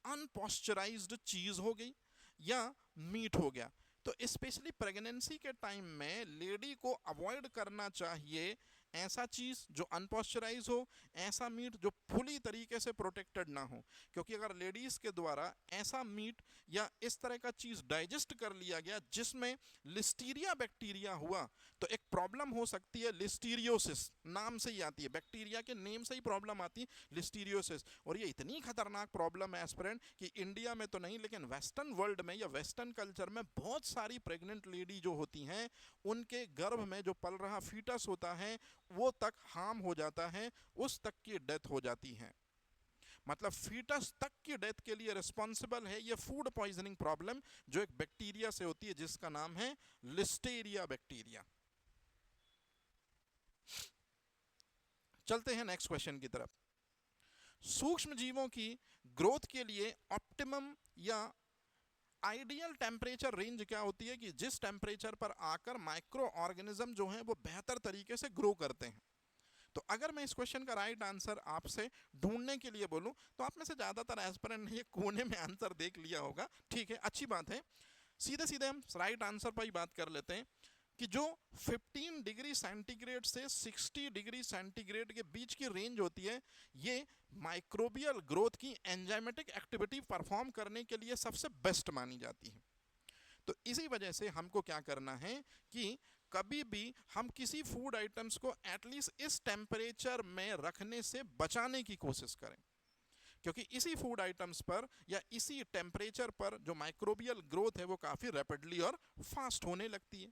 अनपॉस्चराइज्ड चीज़ हो गई या मीट हो गया। तो स्पेशली प्रेगनेंसी के टाइम में लेडी को अवॉइड करना चाहिए ऐसा चीज जो अनपॉस्चराइज हो, ऐसा मीट जो पूरी तरीके से प्रोटेक्टेड ना हो, क्योंकि अगर लेडीज के द्वारा ऐसा मीट या इस तरह का चीज डाइजेस्ट कर लिया गया जिसमें लिस्टीरिया बैक्टीरिया हुआ, तो एक प्रॉब्लम हो सकती है लिस्टीरियोसिस, नाम से ही आती है, बैक्टीरिया के नेम से ही प्रॉब्लम आती है लिस्टीरियोसिस। और ये इतनी खतरनाक प्रॉब्लम है एस्पिरेंट कि इंडिया में तो नहीं लेकिन वेस्टर्न वर्ल्ड में या वेस्टर्न कल्चर में बहुत सारी प्रेग्नेंट लेडी जो होती हैं उनके गर्भ में जो पल रहा फीटस होता है वो तक हार्म हो जाता है, उस तक की डेथ हो जाती है। मतलब फीटस तक की डेथ के लिए रिस्पॉन्सिबल है ये फूड पॉइजनिंग प्रॉब्लम जो एक बैक्टीरिया से होती है जिसका नाम है लिस्टेरिया बैक्टीरिया। चलते हैं नेक्स्ट क्वेश्चन की तरफ। सूक्ष्म जीवों की ग्रोथ के लिए ऑप्टिमम या आइडियल टेम्परेचर रेंज क्या होती है कि जिस टेम्परेचर पर आकर माइक्रो ऑर्गेनिज्म जो हैं वो बेहतर तरीके से ग्रो करते हैं। तो अगर मैं इस क्वेश्चन का राइट आंसर आपसे ढूंढने के लिए बोलूं तो आप में से ज्यादातर एस्पिरेंट ने ये कोने में आंसर देख लिया होगा, ठीक है, अच्छी बात है। सीधे सीधे हम राइट आंसर पर ही बात कर लेते हैं कि जो 15 डिग्री सेंटीग्रेड से 60 डिग्री सेंटीग्रेड के बीच की रेंज होती है ये माइक्रोबियल ग्रोथ की एंजाइमेटिक एक्टिविटी परफॉर्म करने के लिए सबसे बेस्ट मानी जाती है। तो इसी वजह से हमको क्या करना है कि कभी भी हम किसी फूड आइटम्स को एटलीस्ट इस टेम्परेचर में रखने से बचाने की कोशिश करें, क्योंकि इसी फूड आइटम्स पर या इसी टेम्परेचर पर जो माइक्रोबियल ग्रोथ है वो काफी रैपिडली और फास्ट होने लगती है।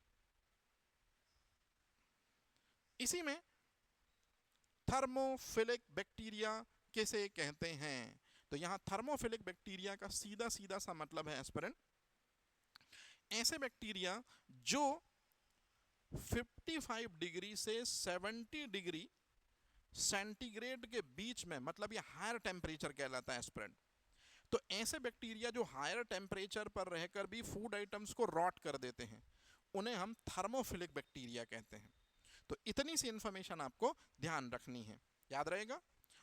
इसी में थर्मोफिलिक बैक्टीरिया किसे कहते हैं? तो यहां थर्मोफिलिक बैक्टीरिया का सीधा सीधा सा मतलब है एस्पिरेंट ऐसे बैक्टीरिया जो 55 डिग्री से 70 डिग्री सेंटीग्रेड के बीच में, मतलब ये हायर टेम्परेचर कहलाता है एस्पिरेंट। तो ऐसे बैक्टीरिया जो हायर टेम्परेचर पर रहकर भी फूड आइटम्स को रॉट कर देते हैं उन्हें हम थर्मोफिलिक बैक्टीरिया कहते हैं। तो इतनी सी इंफॉर्मेशन आपको ध्यान रखनी है, याद रहेगा।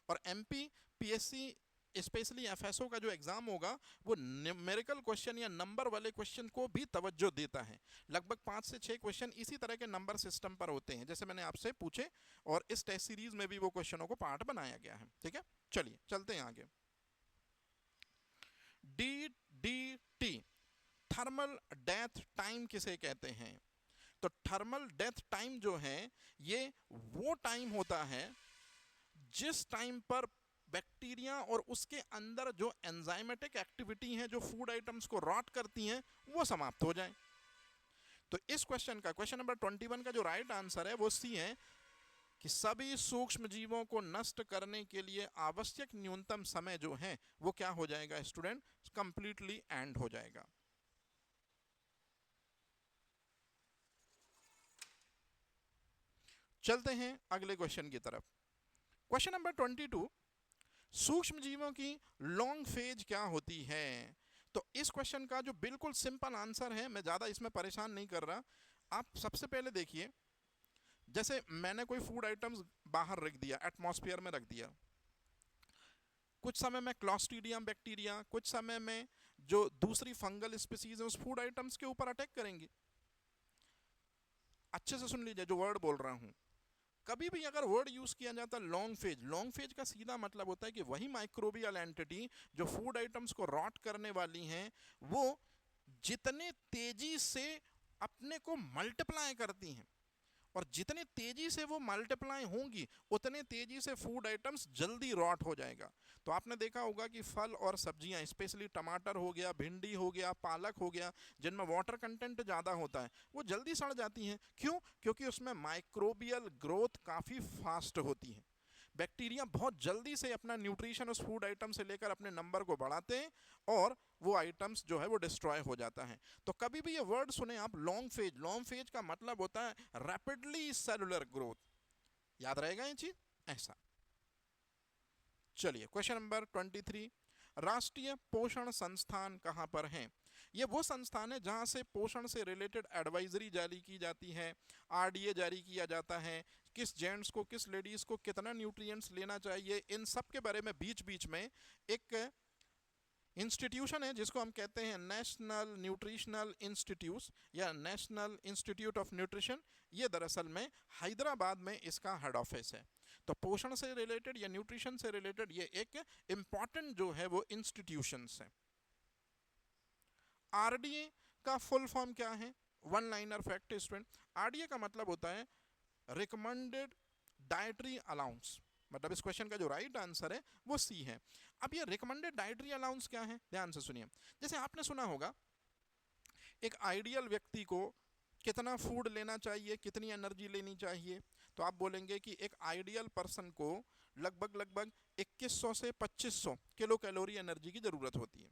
और एमपी पीएससी स्पेशली एफएसओ का जो एग्जाम होगा वो न्यूमेरिकल क्वेश्चन या नंबर वाले क्वेश्चन को भी तवज्जो देता है। लगभग 5 से 6 क्वेश्चन इसी तरह के नंबर सिस्टम पर होते हैं जैसे मैंने आपसे पूछे, और इस टेस्ट सीरीज में भी वो क्वेश्चनों को पार्ट बनाया गया है, ठीक है। चलिए चलते हैं आगे। DDT थर्मल डेथ टाइम किसे कहते हैं? तो थर्मल डेथ टाइम जो है ये वो टाइम होता है जिस टाइम पर बैक्टीरिया और उसके अंदर जो एंजाइमेटिक एक्टिविटी है जो फूड आइटम्स को रॉट करती हैं वो समाप्त हो जाए। तो इस क्वेश्चन का क्वेश्चन नंबर 21 का जो राइट आंसर है वो सी है कि सभी सूक्ष्म जीवों को नष्ट करने के लिए आवश्यक न्यूनतम समय जो है वो क्या हो जाएगा स्टूडेंट? कंप्लीटली एंड हो जाएगा। चलते हैं अगले क्वेश्चन की तरफ। क्वेश्चन नंबर 22 सूक्ष्म जीवों की लॉन्ग फेज क्या होती है? तो इस क्वेश्चन का जो बिल्कुल सिंपल आंसर है, मैं ज्यादा इसमें परेशान नहीं कर रहा। आप सबसे पहले देखिए जैसे मैंने कोई फूड आइटम्स बाहर रख दिया, एटमॉस्फेयर में रख दिया, कुछ समय में क्लॉस्ट्रीडियम बैक्टीरिया, कुछ समय में जो दूसरी फंगल स्पीसीज है उस फूड आइटम्स के ऊपर अटैक करेंगी। अच्छे से सुन लीजिए जो वर्ड बोल रहा हूं। कभी भी अगर वर्ड यूज किया जाता है लॉन्ग फेज, लॉन्ग फेज का सीधा मतलब होता है कि वही माइक्रोबियल एंटिटी जो फूड आइटम्स को रॉट करने वाली हैं वो जितने तेजी से अपने को मल्टीप्लाई करती हैं और जितने तेजी से वो मल्टीप्लाई होंगी उतने तेजी से फूड आइटम्स जल्दी रॉट हो जाएगा। तो आपने देखा होगा कि फल और सब्जियां स्पेशली टमाटर हो गया, भिंडी हो गया, पालक हो गया, जिनमें वाटर कंटेंट ज़्यादा होता है वो जल्दी सड़ जाती हैं। क्यों? क्योंकि उसमें माइक्रोबियल ग्रोथ काफ़ी फास्ट होती है। बैक्टीरिया बहुत जल्दी से अपना न्यूट्रिशन उस फूड आइटम से लेकर अपने नंबर को बढ़ाते हैं और वो आइटम्स जो है वो डिस्ट्रॉय हो जाता है। तो कभी भी ये वर्ड सुने आप लॉन्ग फेज, लॉन्ग फेज का मतलब होता है रैपिडली सेलुलर ग्रोथ, याद रहेगा ये चीज ऐसा। चलिए क्वेश्चन नंबर 23 राष्ट्रीय पोषण संस्थान कहां पर है? ये वो संस्थान है जहां से पोषण से रिलेटेड एडवाइजरी जारी की जाती है, आरडीए जारी किया जाता है, किस जेंट्स को किस लेडीज को कितना न्यूट्रिएंट्स लेना चाहिए, इन सब के बारे में बीच बीच में एक इंस्टीट्यूशन है जिसको हम कहते हैं नेशनल न्यूट्रिशनल इंस्टीट्यूट या नेशनल इंस्टीट्यूट ऑफ न्यूट्रिशन, ये दरअसल में हैदराबाद में इसका हेड ऑफिस है। तो पोषण से रिलेटेड या न्यूट्रिशन से रिलेटेड ये एक इंपॉर्टेंट जो है वो इंस्टीट्यूशंस है। आरडीए का फुल फॉर्म क्या है? One liner fact student, RDA का मतलब होता है रिकमेंडेड डाइटरी अलाउंस, मतलब इस क्वेश्चन का जो राइट आंसर है वो सी है। अब ये रिकमेंडेड डाइटरी अलाउंस क्या है, ध्यान से सुनिए। जैसे आपने सुना होगा एक आइडियल व्यक्ति को कितना फूड लेना चाहिए, कितनी एनर्जी लेनी चाहिए, तो आप बोलेंगे कि एक आइडियल पर्सन को लगभग 2100 से 2500 किलो कैलोरी एनर्जी की जरूरत होती है।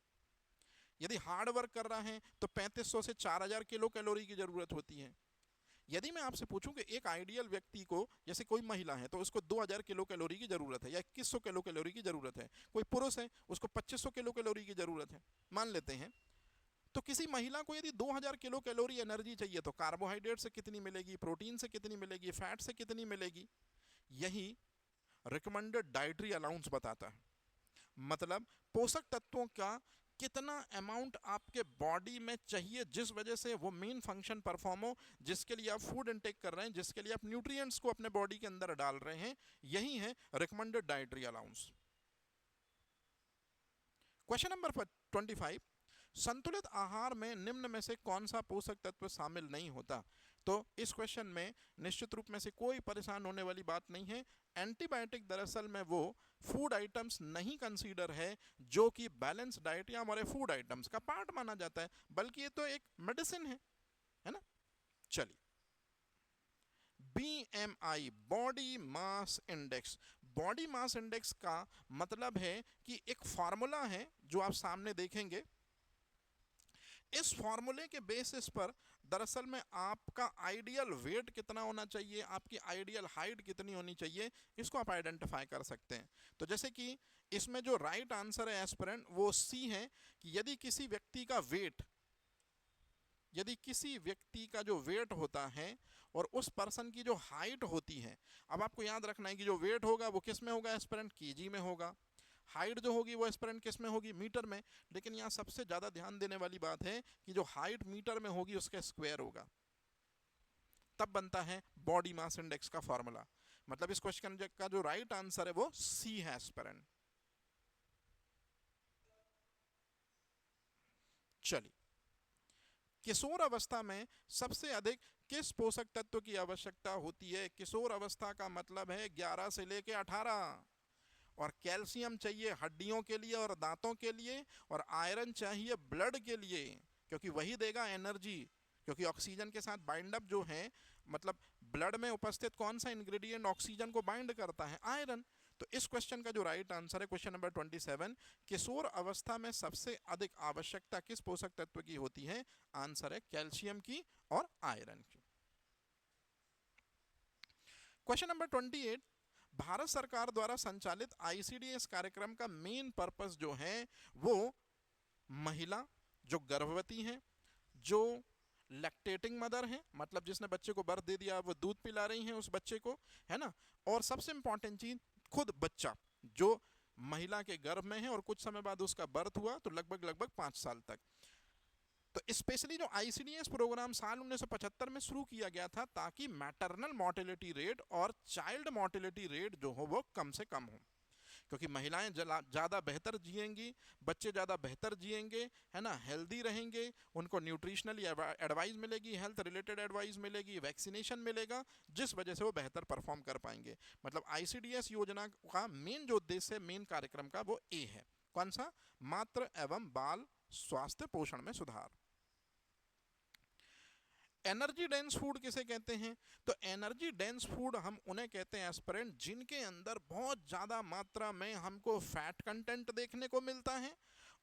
यदि हार्ड वर्क कर रहा है तो 3500 से 4000 किलो कैलोरी की जरूरत होती है। यदि मैं आपसे पूछूं कि एक आइडियल व्यक्ति को, जैसे कोई महिला है तो उसको 2000 किलो कैलोरी की जरूरत है या 2100 किलो कैलोरी की जरूरत है, कोई पुरुष है उसको 2500 किलो कैलोरी की जरूरत है, मान लेते हैं। तो किसी महिला को यदि 2000 किलो कैलोरी एनर्जी चाहिए तो कार्बोहाइड्रेट से कितनी मिलेगी, प्रोटीन से कितनी मिलेगी, फैट से कितनी मिलेगी, यही रिकमेंडेड डाइटरी अलाउंस बताता है। मतलब पोषक तत्वों का कितना अमाउंट आपके बॉडी में चाहिए जिस वजह से वो मेन फंक्शन परफॉर्म हो, जिसके लिए आप फूड इनटेक कर रहे हैं, जिसके लिए आप न्यूट्रिएंट्स को अपने बॉडी के अंदर डाल रहे हैं, यही है recommended dietary allowance. Question number 25, संतुलित आहार में निम्न में से कौन सा पोषक तत्व शामिल नहीं होता? तो इस क्वेश्चन में निश्चित रूप में से कोई परेशान होने वाली बात नहीं है। एंटीबायोटिक दरअसल में वो फूड आइटम्स नहीं कंसीडर है जो कि बैलेंस डाइट या हमारे फूड आइटम्स का पार्ट माना जाता है, बल्कि ये तो एक मेडिसिन है ना। चलिए, BMI body mass index, body mass index का मतलब है कि एक फॉर्मूला है जो आप सामने देखेंगे। इस फॉर्मूले के बेसिस पर दरअसल में आपका आइडियल वेट कितना होना चाहिए, आपकी आइडियल हाइट कितनी होनी चाहिए, इसको आप आइडेंटिफाई कर सकते हैं। तो जैसे कि इसमें जो राइट आंसर है एस्पिरेंट वो सी है कि यदि किसी व्यक्ति का जो वेट होता है और उस पर्सन की जो हाइट होती है, अब आपको याद रखना है कि जो वेट होगा वो किस में होगा एस्पिरेंट, केजी में होगा, हाइट जो होगी वो एस्पिरेंट किस में होगी, मीटर में। लेकिन यहाँ सबसे ज्यादा ध्यान देने वाली बात है कि जो हाइट मीटर में होगी उसका स्क्वायर होगा, तब बनता है बॉडी मास इंडेक्स का फॉर्मूला। मतलब इस क्वेश्चन का जो राइट आंसर है वो सी है एस्पिरेंट। चलिए, किशोर अवस्था में सबसे अधिक किस पोषक तत्व की आवश्यकता होती है? किशोर अवस्था का मतलब है 11 से लेके 18, और कैल्शियम चाहिए हड्डियों के लिए और दांतों के लिए, और आयरन चाहिए ब्लड के लिए, क्योंकि वही देगा एनर्जी। क्योंकि ऑक्सीजन के साथ बाइंड अप जो है, मतलब ब्लड में उपस्थित कौन सा इंग्रेडिएंट ऑक्सीजन को बाइंड करता है? आयरन। तो इस क्वेश्चन का जो राइट आंसर है क्वेश्चन नंबर 27, किशोर अवस्था में सबसे अधिक आवश्यकता किस पोषक तत्व की होती है? आंसर है कैल्शियम की और आयरन की। क्वेश्चन नंबर 28, भारत सरकार द्वारा संचालित आईसीडीएस कार्यक्रम का मेन पर्पस जो है वो महिला जो गर्भवती है, जो लैक्टेटिंग मदर है, मतलब जिसने बच्चे को बर्थ दे दिया, वो दूध पिला रही हैं उस बच्चे को, है ना, और सबसे इंपॉर्टेंट चीज खुद बच्चा जो महिला के गर्भ में है और कुछ समय बाद उसका बर्थ हुआ, तो लगभग 5 साल तक। तो स्पेशली जो आईसीडीएस प्रोग्राम साल 1975 में शुरू किया गया था ताकि मैटरनल मोर्टेलिटी रेट और चाइल्ड मोर्टेलिटी रेट जो हो वो कम से कम हो, क्योंकि महिलाएं ज़्यादा बेहतर जिएंगी, बच्चे ज़्यादा बेहतर जिएंगे, है ना, हेल्दी रहेंगे, उनको न्यूट्रिशनली एडवाइस मिलेगी, हेल्थ रिलेटेड एडवाइस मिलेगी, वैक्सीनेशन मिलेगा, जिस वजह से वो बेहतर परफॉर्म कर पाएंगे। मतलब आईसीडीएस योजना का मेन जो उद्देश्य है, मेन कार्यक्रम का, वो ए है, कौन सा? मातृ एवं बाल स्वास्थ्य पोषण में सुधार। एनर्जी डेंस फूड किसे कहते हैं? तो एनर्जी डेंस फूड हम उन्हें कहते हैं एस्पिरेंट जिनके अंदर बहुत ज़्यादा मात्रा में हमको फैट कंटेंट देखने को मिलता है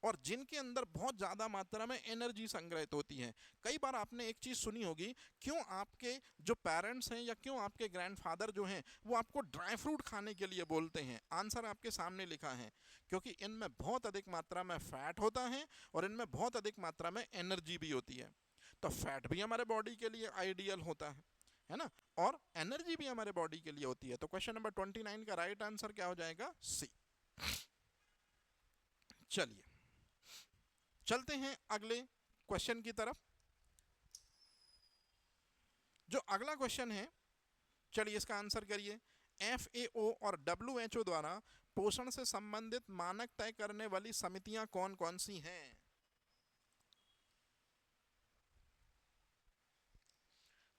और जिनके अंदर बहुत ज़्यादा मात्रा में एनर्जी संग्रहित होती है। कई बार आपने एक चीज़ सुनी होगी, क्यों आपके जो पेरेंट्स हैं या क्यों आपके ग्रैंडफादर जो हैं वो आपको ड्राई फ्रूट खाने के लिए बोलते हैं? आंसर आपके सामने लिखा है, क्योंकि इनमें बहुत अधिक मात्रा में फैट होता है और इनमें बहुत अधिक मात्रा में एनर्जी भी होती है। तो फैट भी हमारे बॉडी के लिए आइडियल होता है ना, और एनर्जी भी हमारे बॉडी के लिए होती है। तो क्वेश्चन नंबर 29 का राइट आंसर क्या हो जाएगा? सी। चलिए, चलते हैं अगले क्वेश्चन की तरफ। जो अगला क्वेश्चन है, चलिए इसका आंसर करिए। FAO और WHO द्वारा पोषण से संबंधित मानक तय करने वाली समितियां कौन कौन सी हैं?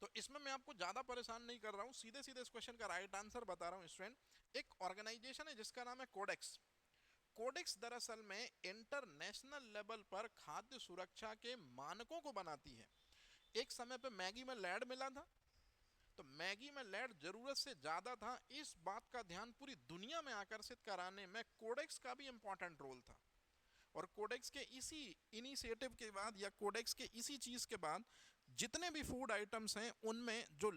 तो इसमें मैं आपको ज्यादा परेशान नहीं कर रहा हूं, सीधे सीधे इस क्वेश्चन का राइट आंसर बता रहा हूं स्टूडेंट। एक ऑर्गेनाइजेशन है जिसका नाम है कोडेक्स। कोडेक्स दरअसल में इंटरनेशनल लेवल पर खाद्य सुरक्षा के मानकों को बनाती है। एक समय पे मैगी में लेड मिला था, तो मैगी में लेड जरूरत से ज्यादा था, इस बात का ध्यान पूरी दुनिया में आकर्षित कराने में कोडेक्स का भी इंपॉर्टेंट रोल था। और कोडेक्स के इसी इनिशिएटिव के बाद या कोडेक्स के इसी चीज के बाद जितने भी फूड आइटम्स हैं उनमें जो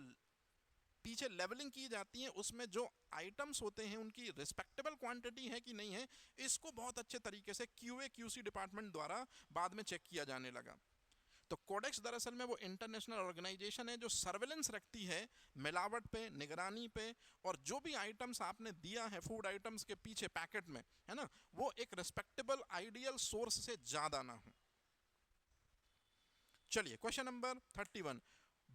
पीछे लेवलिंग की जाती है, उसमें जो आइटम्स होते हैं उनकी रिस्पेक्टेबल क्वांटिटी है कि नहीं है, इसको बहुत अच्छे तरीके से QA/QC डिपार्टमेंट द्वारा बाद में चेक किया जाने लगा। तो कोडेक्स दरअसल में वो इंटरनेशनल ऑर्गेनाइजेशन है जो सर्वेलेंस रखती है मिलावट पे, निगरानी पे, और जो भी आइटम्स आपने दिया है फूड आइटम्स के पीछे पैकेट में, है ना, वो एक रिस्पेक्टेबल आइडियल सोर्स से ज्यादा ना हो। चलिए क्वेश्चन नंबर 31,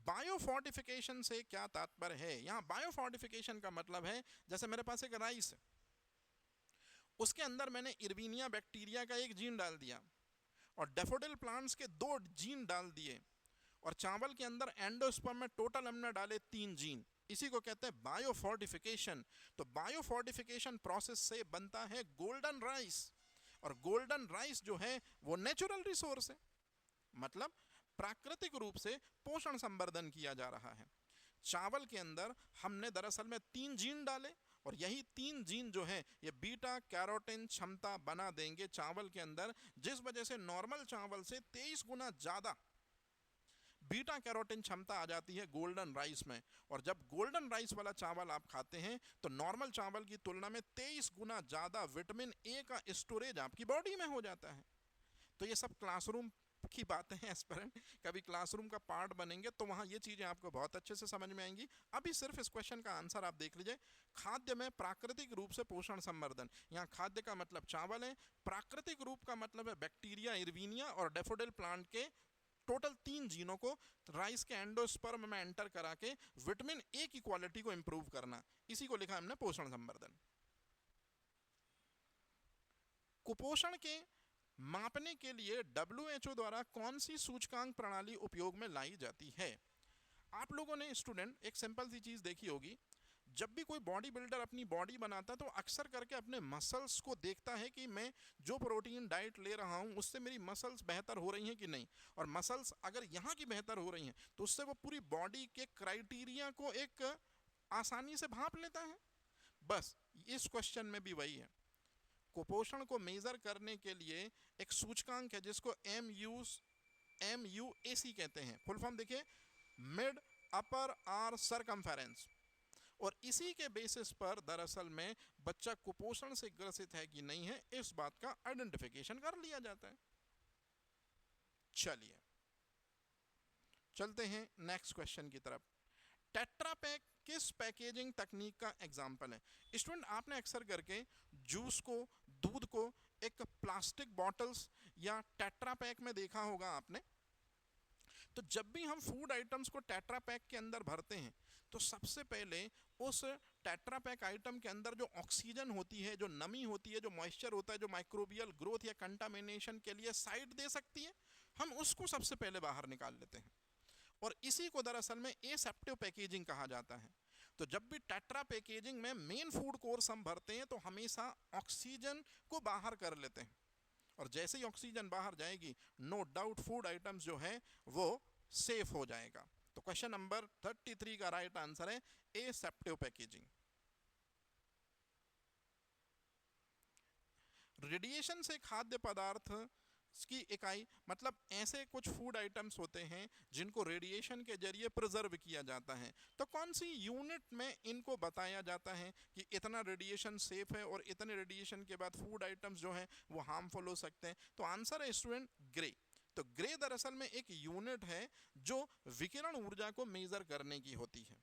बायोफोर्टिफिकेशन से क्या तात्पर्य है? यहां बायोफोर्टिफिकेशन का मतलब है, जैसे मेरे पास एक राइस है, उसके अंदर मैंने इर्विनिया बैक्टीरिया का एक जीन डाल दिया और डैफोडिल प्लांट्स के 2 जीन डाल दिए, और चावल के अंदर एंडोस्पर्म में टोटल हमने डाले 3 जीन, इसी को कहते हैं बायोफोर्टिफिकेशन। तो बायोफोर्टिफिकेशन प्रोसेस से बनता है गोल्डन राइस, और गोल्डन राइस जो है वो नेचुरल रिसोर्स है, मतलब प्राकृतिक रूप से पोषण संवर्धन किया जा रहा है। चावल के अंदर हमने दरअसल में 3 जीन डाले, और यही 3 जीन जो है ये बीटा कैरोटीन क्षमता बना देंगे चावल के अंदर, जिस वजह से नॉर्मल चावल से 23 गुना ज्यादा बीटा कैरोटीन क्षमता आ जाती है गोल्डन राइस में। और जब गोल्डन राइस वाला चावल आप खाते हैं तो नॉर्मल चावल की तुलना में 23 गुना ज्यादा विटामिन ए का स्टोरेज आपकी बॉडी में हो जाता है। तो ये सब क्लासरूम की बातें हैं एस्पिरेंट, कभी क्लासरूम का पार्ट बनेंगे तो वहां ये चीजें आपको बहुत अच्छे से समझ में आएंगी। अभी सिर्फ इस क्वेश्चन का आंसर आप देख लीजिए, खाद्य में प्राकृतिक रूप से पोषण संवर्धन। यहाँ खाद्य का मतलब चावल है, प्राकृतिक रूप का मतलब है बैक्टीरिया, इर्विनिया और डैफोडिल प्लांट के टोटल 3 जीनों को राइस के एंडोस्पर्म में एंटर करा के विटामिन ए की क्वालिटी को इंप्रूव करना, इसी को लिखा हमने पोषण संवर्धन। कुपोषण के मापने के लिए WHO द्वारा कौन सी सूचकांक प्रणाली उपयोग में लाई जाती है? आप लोगों ने स्टूडेंट एक सिंपल सी चीज देखी होगी, जब भी कोई बॉडी बिल्डर अपनी बॉडी बनाता है तो अक्सर करके अपने मसल्स को देखता है कि मैं जो प्रोटीन डाइट ले रहा हूं उससे मेरी मसल्स बेहतर हो रही हैं कि नहीं, और मसल्स अगर यहाँ की बेहतर हो रही हैं तो उससे वो पूरी बॉडी के क्राइटेरिया को एक आसानी से भांप लेता है। बस इस क्वेश्चन में भी वही है। कुपोषण को मेजर करने के लिए एक सूचकांक है जिसको MUAC कहते हैं, फुल फॉर्म देखिए, मिड अपर आर सरकमफेरेंस, और इसी के बेसिस पर दरअसल में बच्चा कुपोषण से ग्रसित है कि नहीं है इस बात का आइडेंटिफिकेशन कर लिया जाता है। चलिए चलते हैं नेक्स्ट क्वेश्चन की तरफ। टेट्रा पैक किस पैकेजिंग तकनीक का एग्जाम्पल है? स्टूडेंट आपने अक्सर करके जूस को, दूध को एक प्लास्टिक बॉटल्स या टेट्रा पैक में देखा होगा आपने। तो जब भी हम फूड आइटम्स को टेट्रा पैक के अंदर भरते हैं तो सबसे पहले उस टेट्रा पैक आइटम के अंदर जो ऑक्सीजन होती है, जो नमी होती है, जो मॉइस्चर होता है, जो माइक्रोबियल ग्रोथ या कंटामिनेशन के लिए साइड दे सकती है, हम उसको सबसे पहले बाहर निकाल लेते हैं, और इसी को दरअसल में एसेप्टिव पैकेजिंग कहा जाता है। तो जब भी टेट्रा पैकेजिंग में मेन फूड कोर्स हम भरते हैं तो हमेशा ऑक्सीजन को बाहर कर लेते हैं, और जैसे ही ऑक्सीजन बाहर जाएगी नो डाउट फूड आइटम्स जो है वो सेफ हो जाएगा। तो क्वेश्चन नंबर 33 का राइट आंसर है एसेप्टिव पैकेजिंग। रेडिएशन से खाद्य पदार्थ की इकाई, मतलब ऐसे कुछ फूड आइटम्स होते हैं जिनको रेडिएशन के जरिए प्रिजर्व किया जाता है, तो कौन सी यूनिट में इनको बताया जाता है कि इतना रेडिएशन सेफ है और इतने रेडिएशन के बाद फूड आइटम्स जो हैं वो हार्मफुल हो सकते हैं? तो आंसर है स्टूडेंट ग्रे। तो ग्रे दरअसल में एक यूनिट है जो विकिरण ऊर्जा को मेजर करने की होती है।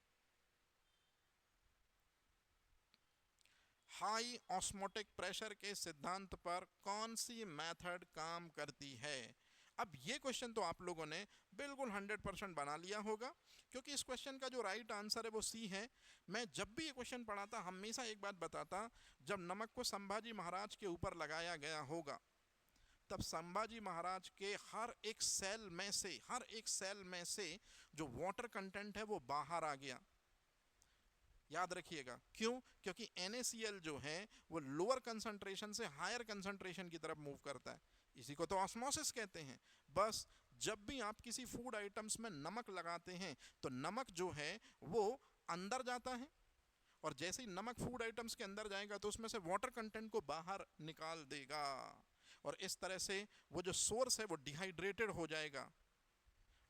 हाई ऑस्मोटिक प्रेशर के सिद्धांत पर कौन सी मेथड काम करती है? अब ये क्वेश्चन तो आप लोगों ने बिल्कुल 100% बना लिया होगा, क्योंकि इस क्वेश्चन का जो राइट आंसर है वो सी है। मैं जब भी ये क्वेश्चन पढ़ाता हमेशा एक बात बताता, जब नमक को संभाजी महाराज के ऊपर लगाया गया होगा तब संभाजी महाराज के हर एक सेल में से जो वाटर कंटेंट है वो बाहर आ गया। याद रखिएगा, क्यों? क्योंकि NaCl जो है वो लोअर कंसंट्रेशन से हायर कंसंट्रेशन की तरफ मूव करता है, इसी को तो ऑस्मोसिस कहते हैं। बस जब भी आप किसी फूड आइटम्स में नमक लगाते हैं तो नमक जो है वो अंदर जाता है, और जैसे ही नमक फूड आइटम्स के अंदर जाएगा तो उसमें से वाटर कंटेंट को बाहर निकाल देगा, और इस तरह से वो जो सोर्स है वो डिहाइड्रेटेड हो जाएगा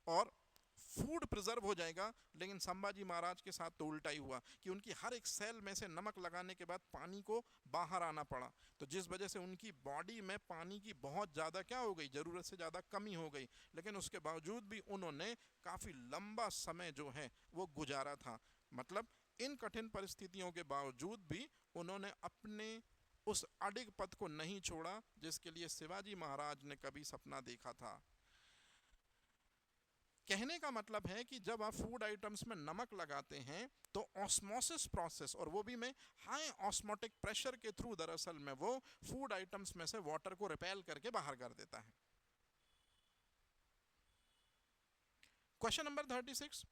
और फूड प्रिजर्व हो जाएगा। लेकिन संभाजी महाराज के साथ तो उल्टा ही हुआ कि उनकी हर एक सेल में से नमक लगाने के बाद पानी को बाहर आना पड़ा, तो जिस वजह से उनकी बॉडी में पानी की बहुत ज़्यादा क्या हो गई, ज़रूरत से ज़्यादा कमी हो गई। लेकिन उसके बावजूद भी उन्होंने काफ़ी लंबा समय जो है वो गुजारा था। मतलब इन कठिन परिस्थितियों के बावजूद भी उन्होंने अपने उस अडिग पथ को नहीं छोड़ा जिसके लिए शिवाजी महाराज ने कभी सपना देखा था। कहने का मतलब है कि जब आप फूड आइटम्स में नमक लगाते हैं तो ऑस्मोसिस प्रोसेस, और वो भी में हाई ऑस्मोटिक प्रेशर के थ्रू, दरअसल में वो फूड आइटम्स में से वाटर को रिपेल करके बाहर कर देता है। Question number 36,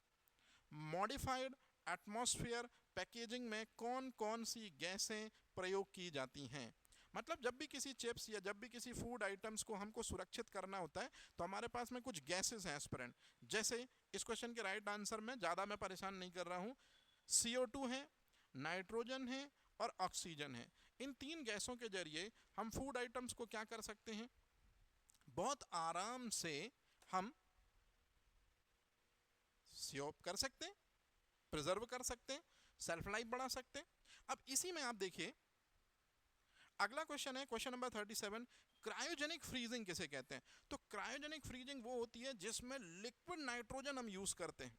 modified atmosphere packaging में कौन कौन सी गैसें प्रयोग की जाती हैं? मतलब जब भी किसी चिप्स या जब भी किसी फूड आइटम्स को हमको सुरक्षित करना होता है तो हमारे पास में कुछ गैसेस हैं एस्पिरेंट। जैसे इस क्वेश्चन के राइट आंसर में ज़्यादा मैं परेशान नहीं कर रहा हूँ, CO2 है, नाइट्रोजन है और ऑक्सीजन है। इन तीन गैसों के जरिए हम फूड आइटम्स को क्या कर सकते हैं, बहुत आराम से हम स्योप कर सकते हैं, प्रिजर्व कर सकते हैं, सेल्फ लाइफ बढ़ा सकते हैं। अब इसी में आप देखिए अगला क्वेश्चन है क्वेश्चन नंबर 37, क्रायोजेनिक फ्रीजिंग किसे कहते हैं? तो क्रायोजेनिक फ्रीजिंग वो होती है जिसमें लिक्विड नाइट्रोजन हम यूज करते हैं,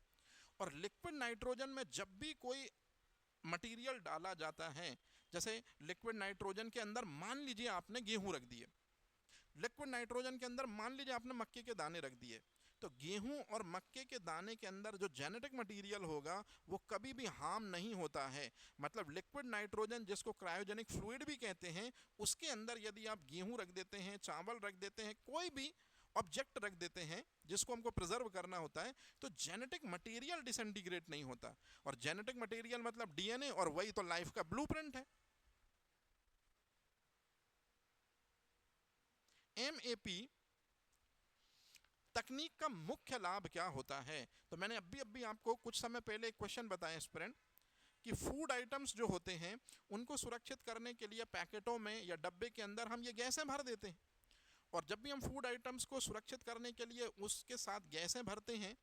और लिक्विड नाइट्रोजन में जब भी कोई मटेरियल डाला जाता है, जैसे लिक्विड नाइट्रोजन के अंदर मान लीजिए आपने गेहूं रख दिए, लिक्विड नाइट्रोजन के अंदर मान लीजिए आपने मक्के के दाने रख दिए, तो गेहूं और मक्के के दाने के अंदर जो जेनेटिक मटेरियल होगा वो कभी भी हार्म नहीं होता है। मतलब लिक्विड नाइट्रोजन जिसको क्रायोजेनिक फ्लूइड भी कहते हैं, उसके अंदर यदि आप गेहूं रख देते हैं, चावल रख देते हैं, कोई भी ऑब्जेक्ट रख देते हैं जिसको हमको प्रिजर्व करना होता है, तो जेनेटिक मटेरियल डिसइंटीग्रेट नहीं होता। और जेनेटिक मटेरियल मतलब DNA, और वही तो लाइफ का ब्लूप्रिंट है। MAP तकनीक का मुख्य लाभ क्या होता है? तो मैंने अभी आपको कुछ समय पहले एक क्वेश्चन बताया स्टूडेंट कि फूड आइटम्स जो होते हैं उनको सुरक्षित करने के लिए पैकेटों में या डब्बे के अंदर हम ये गैसें भर देते हैं, और जब भी हम फूड आइटम्स को सुरक्षित करने के लिए उसके साथ गैसें भरते हैं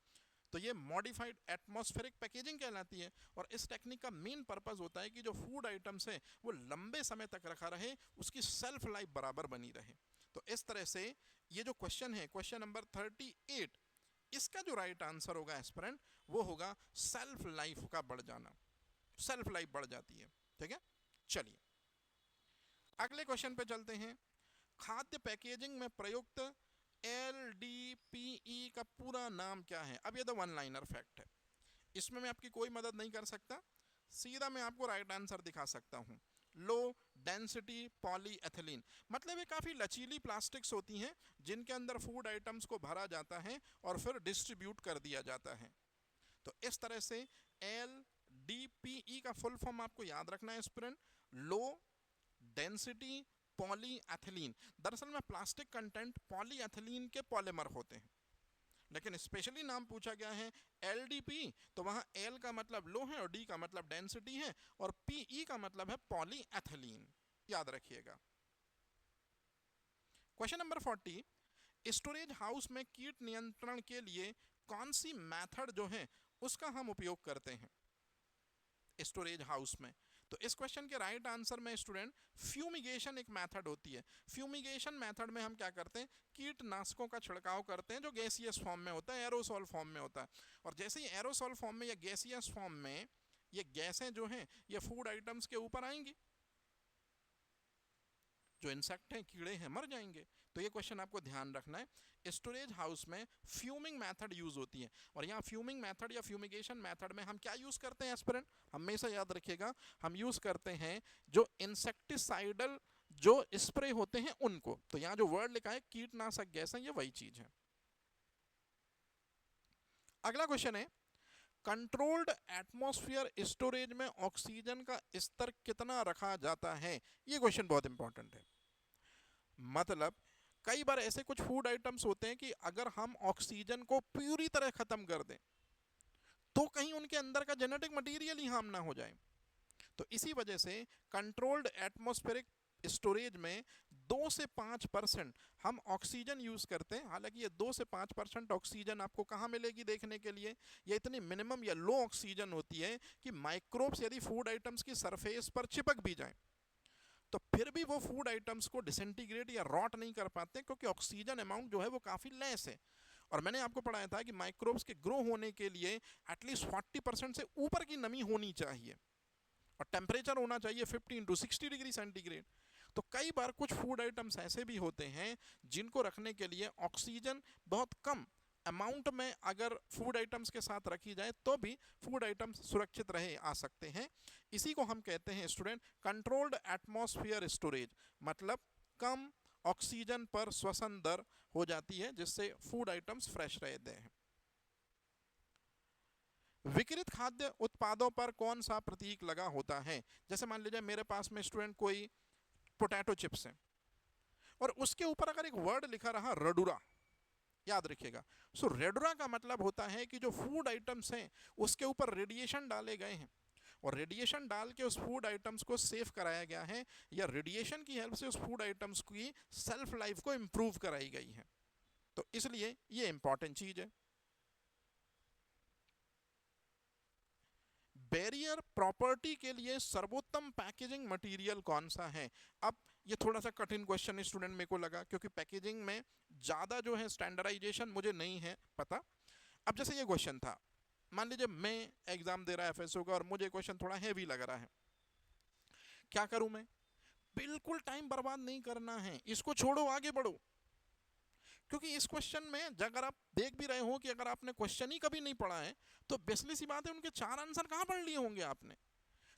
तो ये मॉडिफाइड एटमॉस्फेरिक पैकेजिंग कहलाती है। और इस टेक्निक का मेन पर्पस होता है कि जो फूड आइटम्स है वो लंबे समय तक रखा रहे, उसकी सेल्फ लाइफ बराबर बनी रहे। तो इस तरह से ये जो क्वेश्चन है क्वेश्चन नंबर 38, इसका जो राइट आंसर होगा एस्पिरेंट वो होगा सेल्फ लाइफ का बढ़ जाना, सेल्फ लाइफ बढ़ जाती है। ठीक है, चलिए अगले क्वेश्चन पे चलते हैं। खाद्य पैकेजिंग में प्रयुक्त LDPE का पूरा नाम क्या है? अब ये तो वन लाइनर फैक्ट है, इसमें मैं आपकी कोई मदद नहीं कर सकता, सीधा मैं आपको राइट आंसर दिखा सकता हूँ। लो डेंसिटी पॉलीएथिलीन, मतलब ये काफ़ी लचीली प्लास्टिक्स होती हैं जिनके अंदर फूड आइटम्स को भरा जाता है और फिर डिस्ट्रीब्यूट कर दिया जाता है। तो इस तरह से LDPE का फुल फॉर्म आपको याद रखना है स्टूडेंट, लो डेंसिटी पॉलीएथिलीन। दरअसल में प्लास्टिक कंटेंट पॉलीएथिलीन के पॉलीमर होते हैं, लेकिन स्पेशली नाम पूछा गया है LDP, तो वहां L का मतलब लो है और D का मतलब डेंसिटी है और PE का मतलब है पॉलीएथिलीन, याद रखिएगा। क्वेश्चन नंबर 40, स्टोरेज हाउस में कीट नियंत्रण के लिए कौन सी मेथड जो है उसका हम उपयोग करते हैं स्टोरेज हाउस में? तो इस क्वेश्चन के राइट आंसर में स्टूडेंट फ्यूमिगेशन एक मेथड होती है। फ्यूमिगेशन मेथड में हम क्या करते हैं, कीटनाशकों का छिड़काव करते हैं जो गैसियस फॉर्म में होता है, एरोसोल फॉर्म में होता है। और जैसे ही एरोसोल फॉर्म में या गैसियस फॉर्म में ये गैसें जो हैं ये फूड आइटम्स के ऊपर आएंगी, जो इंसेक्ट हैं, कीड़े हैं, मर जाएंगे। तो ये क्वेश्चन आपको ध्यान रखना है। स्टोरेज हाउस में फ्यूमिंग मेथड यूज होती है, और यहाँ फ्यूमिंग मेथड या फ्यूमिगेशन मेथड में हम क्या यूज करते हैं एस्पिरेंट, हमेशा याद रखिएगा, हम यूज करते हैं जो इंसेक्टिसाइडल जो स्प्रे होते हैं उनको। तो यहाँ जो वर्ड लिखा है कीटनाशक गैस है, ये वही चीज है। अगला क्वेश्चन है, कंट्रोल्ड एटमॉस्फेयर स्टोरेज में ऑक्सीजन का स्तर कितना रखा जाता है। ये क्वेश्चन बहुत इंपॉर्टेंट है। मतलब कई बार ऐसे कुछ फूड आइटम्स होते हैं कि अगर हम ऑक्सीजन को पूरी तरह खत्म कर दें तो कहीं उनके अंदर का जेनेटिक मटेरियल ही हार्म ना हो जाए। तो इसी वजह से कंट्रोल्ड एटमॉस्फेरिक स्टोरेज में 2 से 5% हम ऑक्सीजन यूज करते हैं। हालांकि ये 2 से 5% ऑक्सीजन आपको कहाँ मिलेगी देखने के लिए, ये इतनी मिनिमम या लो ऑक्सीजन होती है कि माइक्रोब्स यदि फूड आइटम्स की सरफेस पर चिपक भी जाएं तो फिर भी वो फूड आइटम्स को डिसइंटीग्रेट या रॉट नहीं कर पाते, क्योंकि ऑक्सीजन अमाउंट जो है वो काफ़ी लेस है। और मैंने आपको पढ़ाया था कि माइक्रोब्स के ग्रो होने के लिए एटलीस्ट 40% से ऊपर की नमी होनी चाहिए, और टेम्परेचर होना चाहिए 50 to 60 डिग्री सेंटीग्रेड। तो कई बार कुछ फूड आइटम्स ऐसे भी होते हैं जिनको रखने के लिए ऑक्सीजन बहुत कम अमाउंट में अगर फूड आइटम्स के साथ रखी जाए तो भी फूड आइटम्स सुरक्षित रहे आ सकते हैं। इसी को हम कहते हैं स्टूडेंट कंट्रोल्ड एटमॉस्फेयर स्टोरेज, मतलब कम ऑक्सीजन पर श्वसन दर हो जाती है जिससे फूड आइटम्स फ्रेश रहते हैं। विकृत खाद्य उत्पादों पर कौन सा प्रतीक लगा होता है। जैसे मान लीजिए मेरे पास में स्टूडेंट कोई पोटैटो चिप्स है और उसके ऊपर अगर एक वर्ड लिखा रहा रडुरा, याद रखिएगा। सो रेडुरा का मतलब होता है कि जो फूड आइटम्स हैं उसके ऊपर रेडिएशन डाले गए हैं, और रेडिएशन डाल के उस फूड आइटम्स को सेफ कराया गया है, या रेडिएशन की हेल्प से उस फूड आइटम्स की सेल्फ लाइफ को इंप्रूव कराई गई है। तो इसलिए ये इंपॉर्टेंट चीज है। बैरियर प्रॉपर्टी के लिए सर्वोत्तम पैकेजिंग मटेरियल कौन सा है। अब ये थोड़ा सा कठिन क्वेश्चन स्टूडेंट मेरे को लगा, क्योंकि पैकेजिंग में ज़्यादा जो है स्टैंडर्डाइजेशन मुझे नहीं है पता। अब जैसे ये क्वेश्चन था, मान लीजिए मैं एग्जाम दे रहा है एफएसओ का और मुझे क्वेश्चन थोड़ा हैवी लग रहा है, क्या करूं मैं। बिल्कुल टाइम बर्बाद नहीं करना है, इसको छोड़ो आगे बढ़ो। क्योंकि इस क्वेश्चन में अगर आप देख भी रहे हो कि अगर आपने क्वेश्चन ही कभी नहीं पढ़ा है तो बेसिकली सी बात है उनके 4 आंसर कहाँ पढ़ लिए होंगे आपने।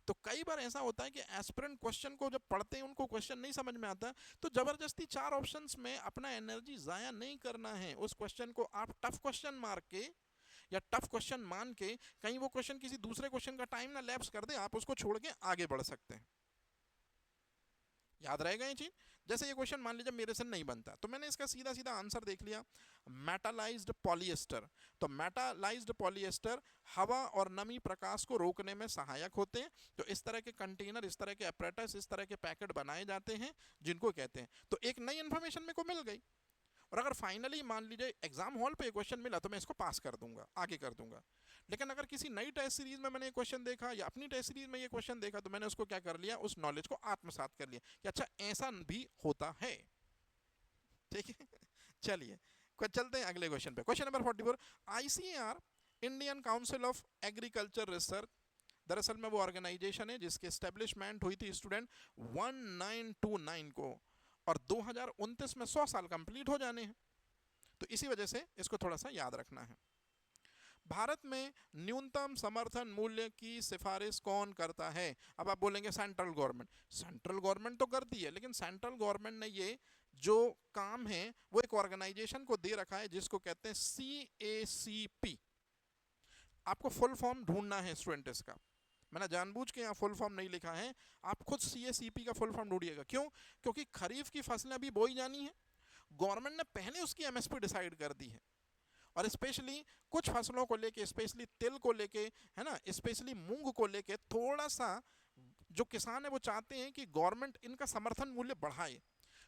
तो कई बार ऐसा होता है कि एस्पिरेंट क्वेश्चन को जब पढ़ते हैं उनको क्वेश्चन नहीं समझ में आता, तो जबरदस्ती 4 ऑप्शंस में अपना एनर्जी जाया नहीं करना है। उस क्वेश्चन को आप टफ क्वेश्चन मार के या टफ क्वेश्चन मान के कहीं वो क्वेश्चन किसी दूसरे क्वेश्चन का टाइम ना लैप्स कर दे, आप उसको छोड़ के आगे बढ़ सकते हैं। याद रहेगा ये चीज। जैसे ये क्वेश्चन मान लीजिए मेरे से नहीं बनता तो मैंने इसका सीधा सीधा आंसर देख लिया, मेटालाइज्ड पॉलिएस्टर। तो मेटालाइज्ड पॉलिएस्टर हवा और नमी प्रकाश को रोकने में सहायक होते हैं। तो इस तरह के कंटेनर, इस तरह के अपरेटस, इस तरह के पैकेट बनाए जाते हैं जिनको कहते हैं। तो एक नई इन्फॉर्मेशन मेरे को मिल गई, और अगर फाइनली मान लीजिए एग्जाम हॉल पे क्वेश्चन मिला तो मैं इसको पास कर दूंगा, आगे कर दूंगा। लेकिन अगर किसी नई टेस्ट सीरीज में मैंने ये क्वेश्चन देखा या अपनी टेस्ट सीरीज में ये क्वेश्चन देखा तो मैंने उसको क्या कर लिया, उस नॉलेज को आत्मसात कर लिया कि अच्छा ऐसा भी होता है। ठीक है चलिए चलते हैं अगले क्वेश्चन पे। Question number 44, ICAR Indian council of agriculture research, दरअसल में वो ऑर्गेनाइजेशन है जिसकी एस्टेब्लिशमेंट हुई थी स्टूडेंट 1929 को, और 2029 में 100 साल कंप्लीट हो जाने हैं। तो इसी वजह से इसको थोड़ा सा याद रखना है। भारत में न्यूनतम समर्थन मूल्य की सिफारिश कौन करता है। अब आप बोलेंगे सेंट्रल गवर्नमेंट। सेंट्रल गवर्नमेंट तो करती है, लेकिन सेंट्रल गवर्नमेंट ने ये जो काम है वो एक ऑर्गेनाइजेशन को दे रखा है जिसको कहते हैं CACP। आपको फुल फॉर्म ढूंढना है स्टूडेंट इसका, मैंने जानबूझ के यहाँ फुल फॉर्म नहीं लिखा है, आप खुद CACP का फुल फॉर्म ढूंढिएगा। क्यों? क्योंकि खरीफ की फसलें अभी बोई जानी है, गवर्नमेंट ने पहले उसकी MSP डिसाइड कर दी है, और स्पेशली कुछ फसलों को लेके, स्पेशली तिल को लेके, है ना, स्पेशली मूंग को लेके थोड़ा सा जो किसान है वो चाहते हैं कि गवर्नमेंट इनका समर्थन मूल्य बढ़ाए।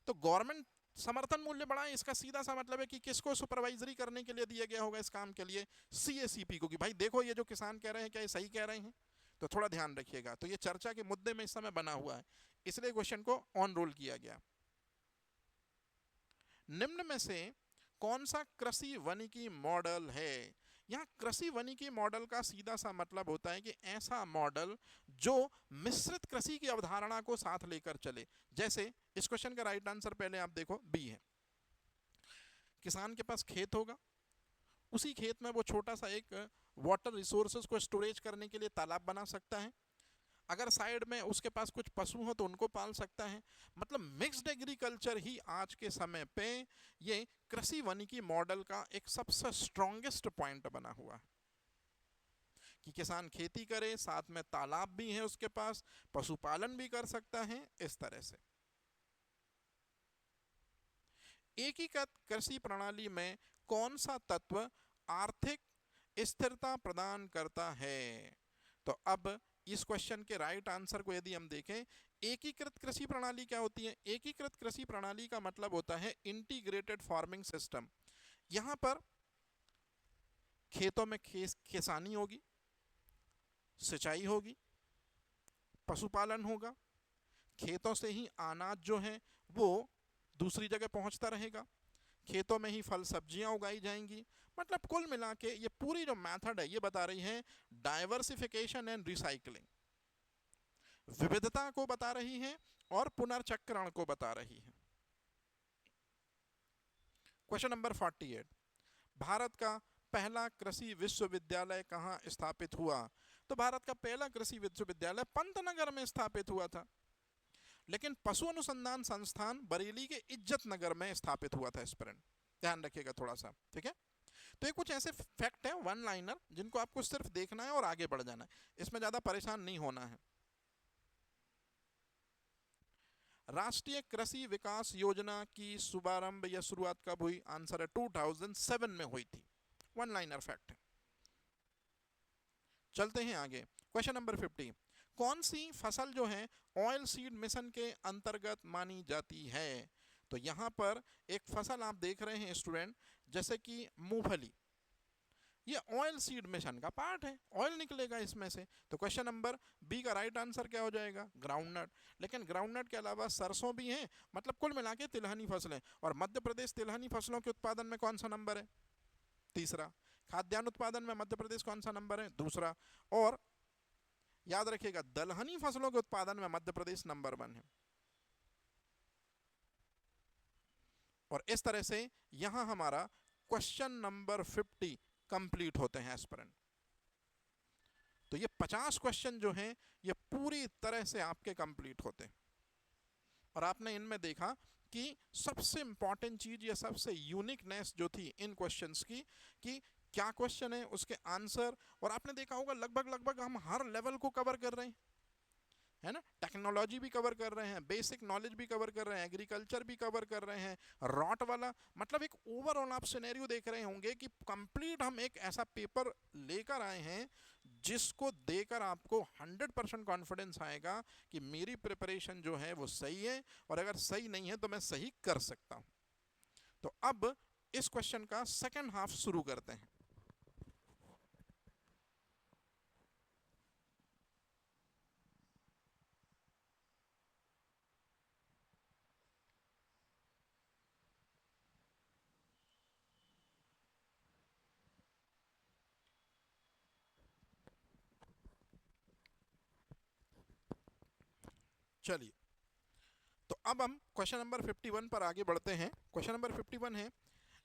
तो गवर्नमेंट समर्थन मूल्य बढ़ाए, इसका सीधा सा मतलब है कि किसको सुपरवाइजरी करने के लिए दिया गया होगा इस काम के लिए, CACP को, कि भाई देखो ये जो किसान कह रहे हैं क्या ये सही कह रहे हैं। तो थोड़ा ध्यान रखिएगा। तो ये चर्चा के मुद्दे में इस समय बना हुआ है, इसलिए क्वेश्चन को ऑन रोल किया गया। निम्न में से कौन सा कृषि वानिकी मॉडल है। यहाँ कृषि वानिकी मॉडल का सीधा सा मतलब होता है कि ऐसा मॉडल जो मिश्रित कृषि की अवधारणा को साथ लेकर चले। जैसे इस क्वेश्चन का राइट आंसर पहले आप देखो बी है। किसान के पास खेत होगा, उसी खेत में वो छोटा सा एक वाटर रिसोर्सेज को स्टोरेज करने के लिए तालाब बना सकता है। अगर साइड में उसके पास कुछ पशु हो तो उनको पाल सकता है। मतलब मिक्स्ड एग्रीकल्चर ही आज के समय पे ये कृषि वानिकी मॉडल का एक सबसे स्ट्रॉन्गेस्ट पॉइंट बना हुआ है कि किसान खेती करे, साथ में तालाब भी है उसके पास, पशुपालन भी कर सकता है। इस तरह से एकीकृत कृषि प्रणाली में कौन सा तत्व आर्थिक स्थिरता प्रदान करता है? तो अब इस क्वेश्चन के राइट आंसर को यदि हम देखें, एकीकृत कृषि प्रणाली क्या होती है? एकीकृत कृषि प्रणाली का मतलब होता है इंटीग्रेटेड फार्मिंग सिस्टम। यहां पर खेतों में किसानी होगी, सिंचाई होगी, पशुपालन होगा, खेतों से ही अनाज जो है वो दूसरी जगह पहुंचता रहेगा, खेतों में ही फल सब्जियां उगाई जाएंगी। मतलब कुल मिला के ये पूरी जो मेथड है ये बता रही है डाइवर्सिफिकेशन एंड रिसाइकलिंग, विविधता को बता रही है और पुनर्चक्रण को बता रही है। क्वेश्चन नंबर 48, भारत का पहला कृषि विश्वविद्यालय कहाँ स्थापित हुआ? तो भारत का पहला कृषि विश्वविद्यालय पंतनगर में स्थापित हुआ था, लेकिन पशु अनुसंधान संस्थान बरेली के इज्जत नगर में स्थापित हुआ था। एस्पिरेंट ध्यान रखिएगा थोड़ा सा, ठीक है। तो ये कुछ ऐसे फैक्ट है वन लाइनर जिनको आपको सिर्फ देखना है और आगे बढ़ जाना है, इसमें ज्यादा परेशान नहीं होना है। राष्ट्रीय कृषि विकास योजना की शुभारंभ या शुरुआत कब हुई? आंसर है 2007 में हुई थी। वन लाइनर फैक्ट है। चलते हैं आगे। क्वेश्चन नंबर 50, कौन सी फसल जो है ऑयल सीड मिशन के अंतर्गत मानी जाती है? तो यहां पर एक फसल आप देख रहे हैं स्टूडेंट, जैसे कि मूंगफली, ये ऑयल सीड मिशन का पार्ट है, ऑयल निकलेगा इसमें से। तो क्वेश्चन नंबर बी का राइट आंसर क्या हो जाएगा? ग्राउंडनट। लेकिन ग्राउंडनट के अलावा सरसों भी है, मतलब कुल मिला के तिलहनी फसलें। और मध्य प्रदेश तिलहनी फसलों के उत्पादन में कौन सा नंबर है? तीसरा। खाद्यान्न उत्पादन में मध्य प्रदेश कौन सा नंबर है? दूसरा। और याद रखिएगा दलहनी फसलों के उत्पादन में मध्य प्रदेश नंबर 1 है। और इस तरह से यहां हमारा क्वेश्चन नंबर 50 कंप्लीट होते हैं एस्पिरेंट। तो ये 50 क्वेश्चन जो हैं ये पूरी तरह से आपके कंप्लीट होते हैं। और आपने इनमें देखा कि सबसे इंपॉर्टेंट चीज या सबसे यूनिकनेस जो थी इन क्वेश्चंस की, कि क्या क्वेश्चन है, उसके आंसर। और आपने देखा होगा लगभग हम हर लेवल को कवर कर रहे हैं, है ना। टेक्नोलॉजी भी कवर कर रहे हैं, बेसिक नॉलेज भी कवर कर रहे हैं, एग्रीकल्चर भी कवर कर रहे हैं, रॉट वाला। मतलब एक ओवरऑल आप सिनेरियो देख रहे होंगे कि कंप्लीट हम एक ऐसा पेपर लेकर आए हैं जिसको देकर आपको 100% कॉन्फिडेंस आएगा कि मेरी प्रिपरेशन जो है वो सही है, और अगर सही नहीं है तो मैं सही कर सकता हूं। तो अब इस क्वेश्चन का सेकंड हाफ शुरू करते हैं। चलिए, तो अब हम क्वेश्चन नंबर 51 पर आगे बढ़ते हैं। क्वेश्चन नंबर 51 है,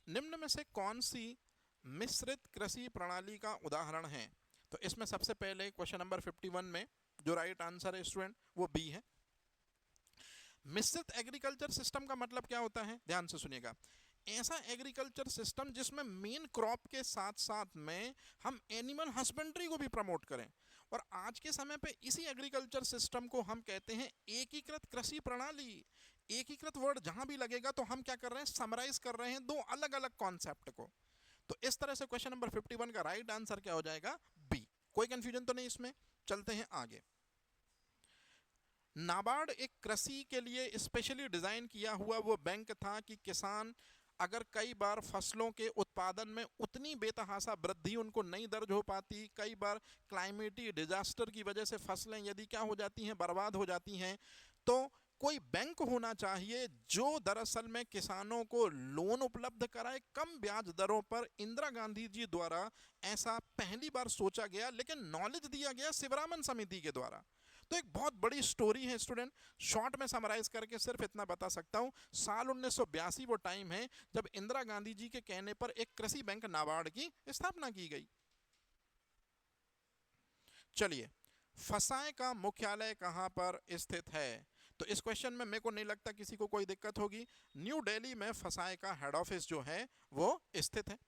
निम्न में से कौन सी मिश्रित कृषि प्रणाली का उदाहरण है? तो इसमें सबसे पहले क्वेश्चन नंबर 51 में जो राइट आंसर है स्टूडेंट वो बी है। मिश्रित एग्रीकल्चर सिस्टम का मतलब क्या होता है? ध्यान से सुनिएगा। ऐसा एग्रीकल्चर सिस्टम जिसमें मेन क्रॉप के साथ साथ में हम एनिमल हस्बेंड्री को भी प्रमोट करें। और आज के समय पे इसी एग्रीकल्चर सिस्टम को हम कहते हैं एकीकृत कृषि प्रणाली। एकीकृत वर्ड जहां भी लगेगा तो हम क्या कर रहे हैं? समराइज कर रहे हैं दो अलग अलग कॉन्सेप्ट को। तो इस तरह से क्वेश्चन नंबर 51 का राइट आंसर क्या हो जाएगा? बी। कोई कंफ्यूजन तो नहीं इसमें? चलते हैं आगे। नाबार्ड एक कृषि के लिए स्पेशली डिजाइन किया हुआ वो बैंक था कि किसान अगर कई बार फसलों के उत्पादन में उतनी बेतहाशा वृद्धि उनको नहीं दर्ज हो पाती, कई बार क्लाइमेटी डिजास्टर की वजह से फसलें यदि क्या हो जाती हैं? बर्बाद हो जाती हैं, तो कोई बैंक होना चाहिए जो दरअसल में किसानों को लोन उपलब्ध कराए कम ब्याज दरों पर। इंदिरा गांधी जी द्वारा ऐसा पहली बार सोचा गया, लेकिन नॉलेज दिया गया शिवरामन समिति के द्वारा। तो एक बहुत बड़ी स्टोरी है स्टूडेंट, शॉर्ट में समराइज करके सिर्फ इतना बता सकता हूं। साल 1982 वो टाइम है जब इंदिरा गांधी जी के कहने पर एक कृषि बैंक नाबार्ड की स्थापना की गई। चलिए, फसाए का मुख्यालय कहां पर स्थित है? तो इस क्वेश्चन में मेरे को नहीं लगता किसी को कोई दिक्कत होगी। न्यू दिल्ली में फसाए का हेड ऑफिस जो है वो स्थित है।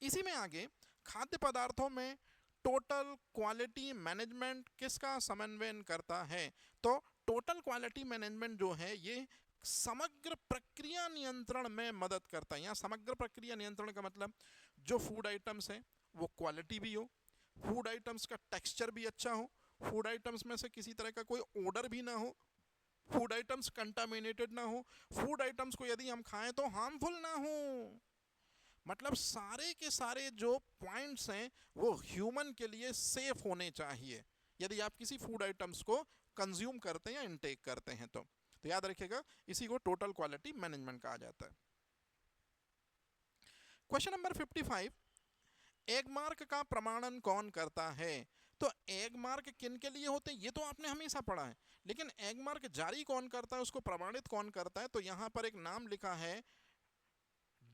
इसी में आगे खाद्य पदार्थों में टोटल क्वालिटी मैनेजमेंट किसका समन्वयन करता है? तो टोटल क्वालिटी मैनेजमेंट जो है ये समग्र प्रक्रिया नियंत्रण में मदद करता है। यहाँ समग्र प्रक्रिया नियंत्रण का मतलब जो फूड आइटम्स हैं वो क्वालिटी भी हो, फूड आइटम्स का टेक्सचर भी अच्छा हो, फूड आइटम्स में से किसी तरह का कोई ओडर भी ना हो, फूड आइटम्स कंटामिनेटेड ना हो, फूड आइटम्स को यदि हम खाएं तो हार्मफुल ना हो। मतलब सारे के सारे जो पॉइंट्स हैं वो ह्यूमन के लिए सेफ होने चाहिए यदि आप किसी फूड आइटम्स को कंज्यूम करते हैं या इनटेक करते हैं। तो याद रखिएगा, इसी को टोटल क्वालिटी मैनेजमेंट कहा जाता है। क्वेश्चन नंबर 55, एग मार्क का प्रमाणन कौन करता है? तो एग मार्क किन के लिए होते हैं ये तो आपने हमेशा पढ़ा है, लेकिन एग मार्क जारी कौन करता है, उसको प्रमाणित कौन करता है? तो यहां पर एक नाम लिखा है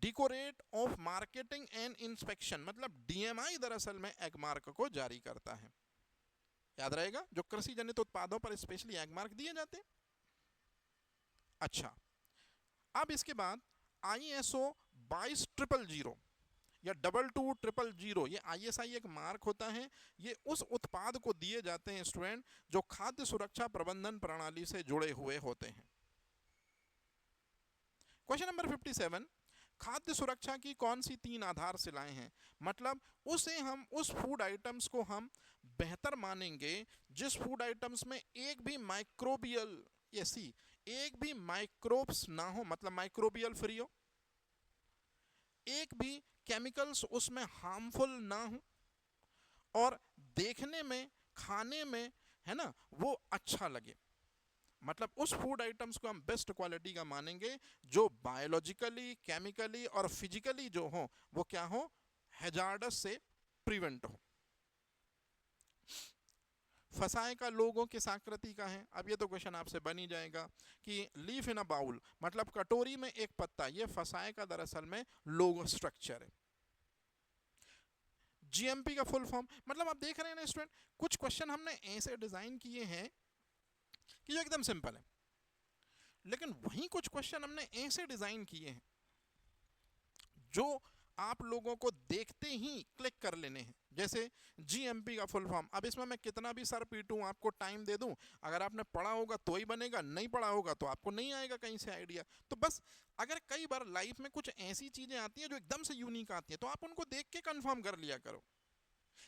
directorate of marketing and inspection, मतलब डीएमआई दरअसल में एग मार्क को जारी करता है। याद रहेगा, जो कृषि जनित उत्पादों पर स्पेशली एग मार्क दिए जाते हैं। अच्छा, अब इसके बाद ISO 22000 या 22200, ये ISI एक मार्क होता है। ये उस उत्पाद को दिए जाते हैं स्टूडेंट जो खाद्य सुरक्षा प्रबंधन प्रणाली से जुड़े हुए होते हैं। क्वेश्चन नंबर 57, खाद्य सुरक्षा की कौन सी 3 आधारशिलाएं हैं? मतलब उस फूड आइटम्स को हम बेहतर मानेंगे जिस फूड आइटम्स में एक भी माइक्रोबियल एक भी माइक्रोब्स ना हो, मतलब माइक्रोबियल फ्री हो, एक भी केमिकल्स उसमें हार्मफुल ना हो, और देखने में खाने में है ना वो अच्छा लगे। मतलब उस फूड आइटम्स को हम बेस्ट क्वालिटी का मानेंगे जो बायोलॉजिकली, केमिकली और फिजिकली जो हो वो क्या हो, हैजार्डस से प्रिवेंट हो। फसाए का लोगो किस आकृति का है? अब ये तो क्वेश्चन आपसे बन ही जाएगा कि लीफ इन अ बाउल, मतलब कटोरी में एक पत्ता, ये फसाए का दरअसल में लोगो स्ट्रक्चर है। GMP का फुल फॉर्म, मतलब आप देख रहे हैं ना स्टूडेंट, कुछ क्वेश्चन हमने ऐसे डिजाइन किए हैं कि जो एकदम सिंपल है, लेकिन वहीं कुछ क्वेश्चन हमने ऐसे डिजाइन किए हैं जो आप लोगों को देखते ही क्लिक कर लेने हैं। जैसे GMP का फुल फॉर्म, अब इसमें मैं कितना भी सर पीटूं, आपको टाइम दे दूं, अगर आपने पढ़ा होगा तो ही बनेगा, नहीं पढ़ा होगा तो आपको नहीं आएगा कहीं से आइडिया। तो बस अगर कई बार लाइफ में कुछ ऐसी चीजें आती हैं जो एकदम से यूनिक आती हैं तो आप उनको देख के कंफर्म कर लिया करो।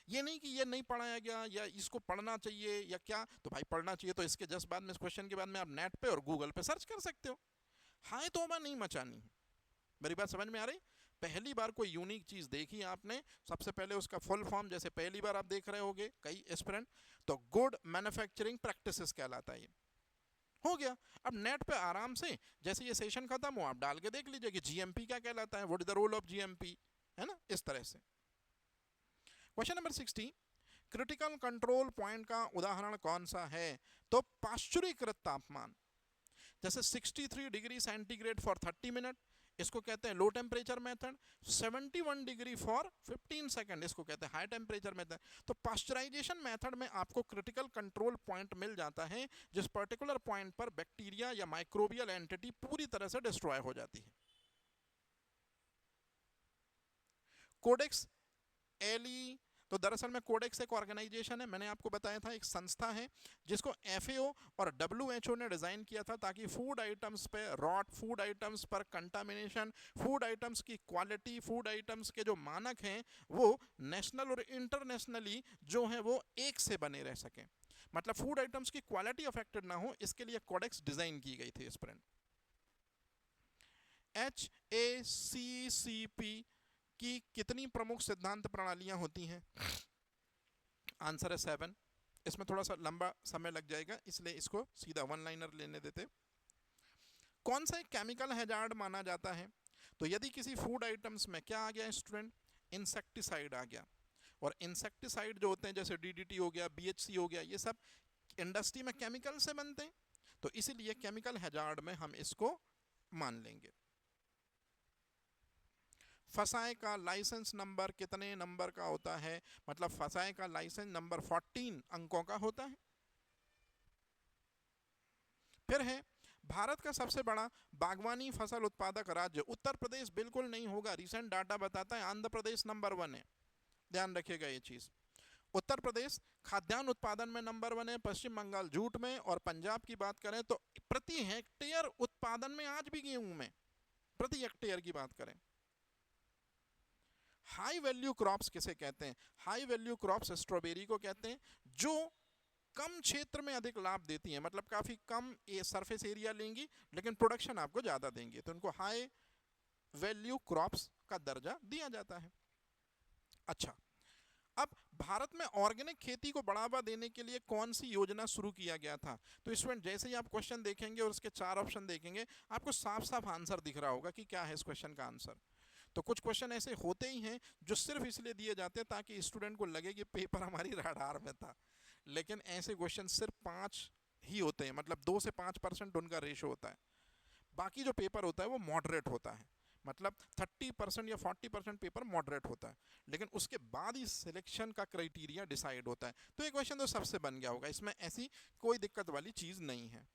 ये नहीं कि ये नहीं पढ़ाया गया या इसको पढ़ना चाहिए या क्या, तो भाई पढ़ना चाहिए तो इसके जस्ट बाद में, इस क्वेश्चन के बाद में आप नेट पे और गूगल पे सर्च कर सकते हो। हाय तौबा नहीं मचानी है। मेरी बात समझ में आ रही? पहली बार कोई यूनिक चीज देखी आपने, सबसे पहले उसका फुल फॉर्म, जैसे पहली बार आप देख रहे होगे कई एस्पिरेंट, तो गुड मैन्युफैक्चरिंग प्रैक्टिसेस कहलाता है। ये हो गया। अब नेट पे आराम से जैसे ये सेशन खत्म हो आप डाल के देख लीजिए कि GMP क्या कहलाता है, what is the role of GMP, है ना, इस तरह से। Question number 60, critical control point का उदाहरण कौन सा है? तो पाश्चुरीकृत तापमान, जैसे 63 डिग्री सेंटीग्रेड फॉर 30 मिनट, इसको कहते हैं low temperature method. 71 degree for 15 second, इसको कहते हैं हाई टेम्परेचर मेथड। तो पाश्चराइजेशन मेथड में आपको क्रिटिकल कंट्रोल पॉइंट मिल जाता है जिस पर्टिकुलर पॉइंट पर बैक्टीरिया या माइक्रोबियल एंटिटी पूरी तरह से डिस्ट्रॉय हो जाती है। कोडेक्स एली, तो दरअसल में कोडेक्स एक ऑर्गेनाइजेशन है, मैंने आपको बताया था एक संस्था है जिसको FAO और WHO ने डिजाइन किया था ताकि फूड आइटम्स पे रॉट, फूड आइटम्स पर कंटामिनेशन, फूड आइटम्स की क्वालिटी, फूड आइटम्स के जो मानक हैं वो नेशनल और इंटरनेशनली जो है वो एक से बने रह सकें, मतलब फूड आइटम्स की क्वालिटी अफेक्टेड ना हो, इसके लिए कोडेक्स डिजाइन की गई थी। स्प्रेंट HACCP की कितनी प्रमुख सिद्धांत प्रणालियां होती हैं? आंसर है 7। इसमें थोड़ा सा लंबा समय लग जाएगा, इसलिए इसको सीधा वन लाइनर लेने देते। कौन सा एक केमिकल हैजार्ड माना जाता है? तो यदि किसी फूड आइटम्स में क्या आ गया स्टूडेंट, इंसेक्टिसाइड आ गया, और इंसेक्टिसाइड जो होते हैं जैसे डीडीटी हो गया, बीएचसी हो गया, ये सब इंडस्ट्री में केमिकल से बनते हैं, तो इसीलिए केमिकल हैजार्ड में हम इसको मान लेंगे। फसाए का लाइसेंस नंबर कितने नंबर का होता है? मतलब फसाए का लाइसेंस नंबर 14 अंकों का होता है। फिर है भारत का सबसे बड़ा बागवानी फसल उत्पादक राज्य। उत्तर प्रदेश बिल्कुल नहीं होगा, रिसेंट डाटा बताता है आंध्र प्रदेश नंबर 1 है, ध्यान रखिएगा ये चीज। उत्तर प्रदेश खाद्यान्न उत्पादन में नंबर 1 है, पश्चिम बंगाल जूट में, और पंजाब की बात करें तो प्रति हेक्टेयर उत्पादन में आज भी गेहूं में प्रति हेक्टेयर की बात करें। हाई वैल्यू क्रॉप्स किसे कहते हैं? हाई वैल्यू क्रॉप्स स्ट्रॉबेरी को कहते हैं, जो कम क्षेत्र में अधिक लाभ देती हैं, मतलब काफी कम सरफेस एरिया लेंगी लेकिन प्रोडक्शन आपको ज्यादा देंगे, तो इनको हाई वैल्यू क्रॉप्स का दर्जा दिया जाता है। अच्छा, अब भारत में ऑर्गेनिक खेती को बढ़ावा देने के लिए कौन सी योजना शुरू किया गया था? तो स्टूडेंट जैसे ही आप क्वेश्चन देखेंगे और उसके 4 ऑप्शन देखेंगे, आपको साफ साफ आंसर दिख रहा होगा कि क्या है इस क्वेश्चन का आंसर। तो कुछ क्वेश्चन ऐसे होते ही हैं जो सिर्फ इसलिए दिए जाते हैं ताकि स्टूडेंट को लगे कि पेपर हमारी रडार में था, लेकिन ऐसे क्वेश्चन सिर्फ 5 ही होते हैं, मतलब 2 से 5% उनका रेशो होता है। बाकी जो पेपर होता है वो मॉडरेट होता है, मतलब 30% या 40% पेपर मॉडरेट होता है, लेकिन उसके बाद ही सिलेक्शन का क्राइटेरिया डिसाइड होता है। तो ये क्वेश्चन तो सबसे बन गया होगा, इसमें ऐसी कोई दिक्कत वाली चीज नहीं है।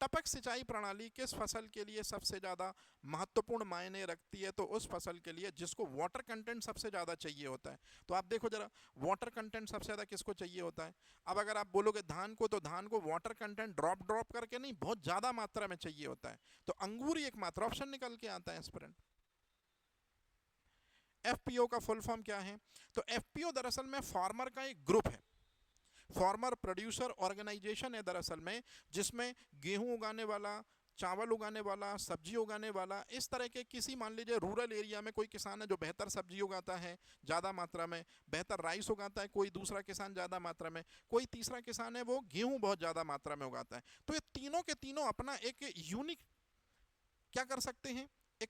टपक सिंचाई प्रणाली किस फसल के लिए सबसे ज्यादा महत्वपूर्ण मायने रखती है? तो उस फसल के लिए जिसको वाटर कंटेंट सबसे ज्यादा चाहिए होता है। तो आप देखो जरा, वाटर कंटेंट सबसे ज्यादा किसको चाहिए होता है? अब अगर आप बोलोगे धान को, तो धान को वाटर कंटेंट ड्रॉप ड्रॉप करके नहीं, बहुत ज्यादा मात्रा में चाहिए होता है, तो अंगूर ही एकमात्र ऑप्शन निकल के आता है एस्पिरेंट। एफपीओ का फुल फॉर्म क्या है? तो एफपीओ दरअसल में फार्मर का एक ग्रुप है, फार्मर प्रोड्यूसर ऑर्गेनाइजेशन है दरअसल में, जिसमें गेहूं उगाने वाला, चावल उगाने वाला, सब्जी उगाने वाला, इस तरह के किसी, मान लीजिए रूरल एरिया में कोई किसान है जो बेहतर सब्जी उगाता है ज़्यादा मात्रा में, बेहतर राइस उगाता है कोई दूसरा किसान ज़्यादा मात्रा में, कोई तीसरा किसान है वो गेहूं बहुत ज़्यादा मात्रा में उगाता है, तो ये तीनों के तीनों अपना एक यूनिक क्या कर सकते हैं, एक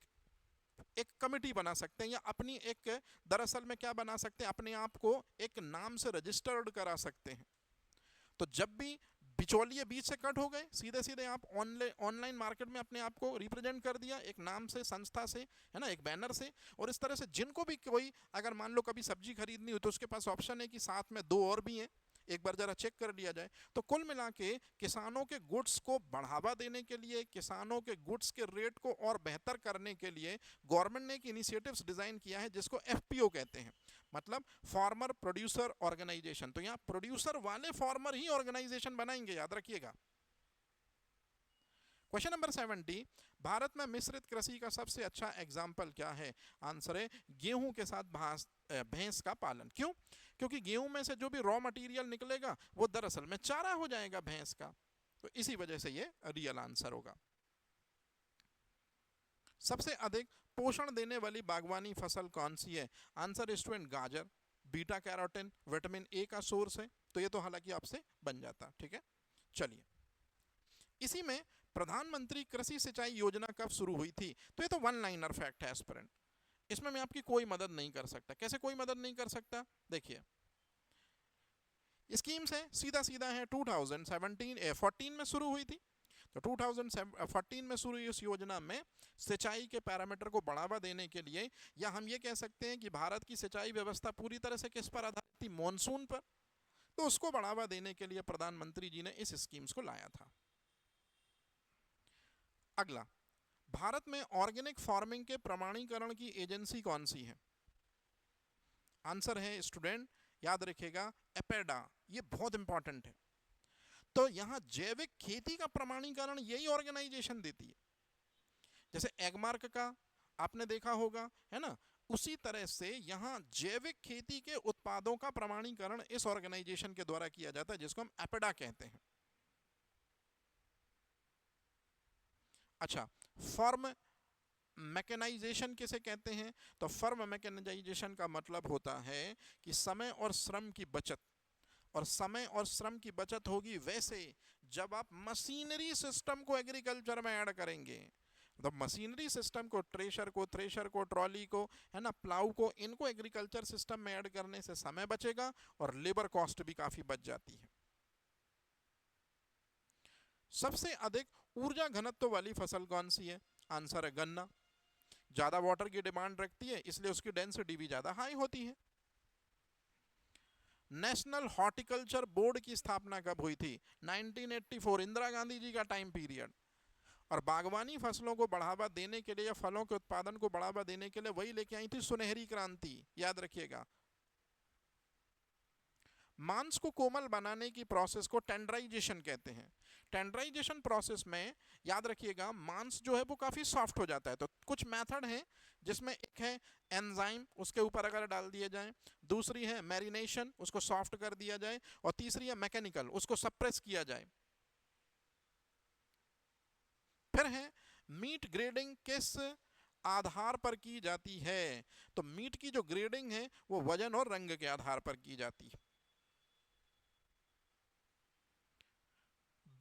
एक कमिटी बना सकते हैं, या अपनी एक दरअसल में क्या बना सकते हैं, अपने आप को एक नाम से रजिस्टर्ड करा सकते हैं। तो जब भी बिचौलिए बीच से कट हो गए, सीधे सीधे आप ऑनलाइन मार्केट में अपने आप को रिप्रेजेंट कर दिया एक नाम से, संस्था से, है ना, एक बैनर से, और इस तरह से जिनको भी कोई अगर मान लो कभी सब्जी खरीदनी हो तो उसके पास ऑप्शन है कि साथ में 2 और भी हैं, एक बार जरा चेक कर लिया जाए। तो कुल मिला के किसानों के गुड्स को बढ़ावा देने के लिए, किसानों के गुड्स के रेट को और बेहतर करने के लिए गवर्नमेंट ने एक इनिशिएटिव्स डिजाइन किया है जिसको एफपीओ कहते हैं, मतलब फार्मर प्रोड्यूसर ऑर्गेनाइजेशन। तो यहाँ प्रोड्यूसर वाले फार्मर ही ऑर्गेनाइजेशन बनाएंगे, याद रखिएगा। क्वेश्चन नंबर 70, भारत में मिश्रित कृषि का सबसे अच्छा एग्जाम्पल क्या है? आंसर है गेहूं के साथ भैंस का पालन। क्यों? क्योंकि गेहूं में से जो भी रॉ मटेरियल निकलेगा वो दरअसल में चारा हो जाएगा भैंस का, तो इसी वजह से ये रियल आंसर होगा। सबसे अधिक पोषण देने वाली बागवानी फसल कौन सी है? आंसर स्टूडेंट गाजर, बीटा कैरोटीन, विटामिन ए का सोर्स है, तो ये तो हालांकि आपसे बन जाता, ठीक है। चलिए, इसी में प्रधानमंत्री कृषि सिंचाई योजना कब शुरू हुई थी? तो ये तो वन लाइनर फैक्ट है एस्पिरेंट, इसमें मैं आपकी कोई मदद नहीं कर सकता। कैसे कोई मदद नहीं कर सकता? देखिए, स्कीम्स है, सीधा सीधा है, 2014 में शुरू हुई थी। तो 2014 में शुरू हुई इस योजना में सिंचाई के पैरामीटर को बढ़ावा देने के लिए, या हम ये कह सकते हैं कि भारत की सिंचाई व्यवस्था पूरी तरह से किस पर आधारित थी? मॉनसून पर। तो उसको बढ़ावा देने के लिए प्रधानमंत्री जी ने इस स्कीम्स को लाया था। अगला, भारत में ऑर्गेनिक फार्मिंग के प्रमाणीकरण की एजेंसी कौन सी है? आंसर है स्टूडेंट, याद रखिएगा, एपेडा। ये बहुत इंपॉर्टेंट है। तो यहां जैविक खेती का प्रमाणीकरण यही ऑर्गेनाइजेशन देती है, जैसे एगमार्क का आपने देखा होगा, है ना, उसी तरह से यहां जैविक खेती के उत्पादों का प्रमाणीकरण इस ऑर्गेनाइजेशन के द्वारा किया जाता है, जिसको हम एपेडा कहते हैं। अच्छा, फर्म मैकेनाइजेशन किसे कहते हैं? तो फर्म मैकेनाइजेशन का मतलब होता है कि समय और श्रम की बचत, और समय और श्रम की बचत होगी वैसे जब आप मशीनरी सिस्टम को एग्रीकल्चर में ऐड करेंगे। तो मशीनरी सिस्टम को, थ्रेशर को, ट्रॉली को, है ना, प्लाऊ को, इनको एग्रीकल्चर सिस्टम में ऐड करने से समय बचेगा और लेबर कॉस्ट भी काफी बच जाती है। सबसे अधिक ऊर्जा घनत्व वाली फसल कौन सी है? आंसर है गन्ना। ज्यादा वाटर की डिमांड रखती है, इसलिए उसकी डेंसिटी भी ज्यादा हाई होती है। नेशनल हॉर्टिकल्चर बोर्ड की स्थापना कब हुई थी? 1984, इंदिरा गांधी जी का टाइम पीरियड। और बागवानी फसलों को बढ़ावा देने के लिए या फलों के उत्पादन को बढ़ावा देने के लिए वही लेके आई थी सुनहरी क्रांति, याद रखिएगा। मांस को कोमल बनाने की प्रोसेस को टेंडराइजेशन कहते हैं। टेंडराइजेशन प्रोसेस में याद रखिएगा मांस जो है वो काफी सॉफ्ट हो जाता है। तो कुछ मेथड हैं जिसमें एक है एंजाइम, उसके ऊपर अगर डाल दिया जाए, दूसरी है मैरिनेशन, उसको सॉफ्ट कर दिया जाए, और तीसरी है मैकेनिकल, उसको सप्रेस किया जाए। फिर है मीट ग्रेडिंग किस आधार पर की जाती है? तो मीट की जो ग्रेडिंग है वो वजन और रंग के आधार पर की जाती है।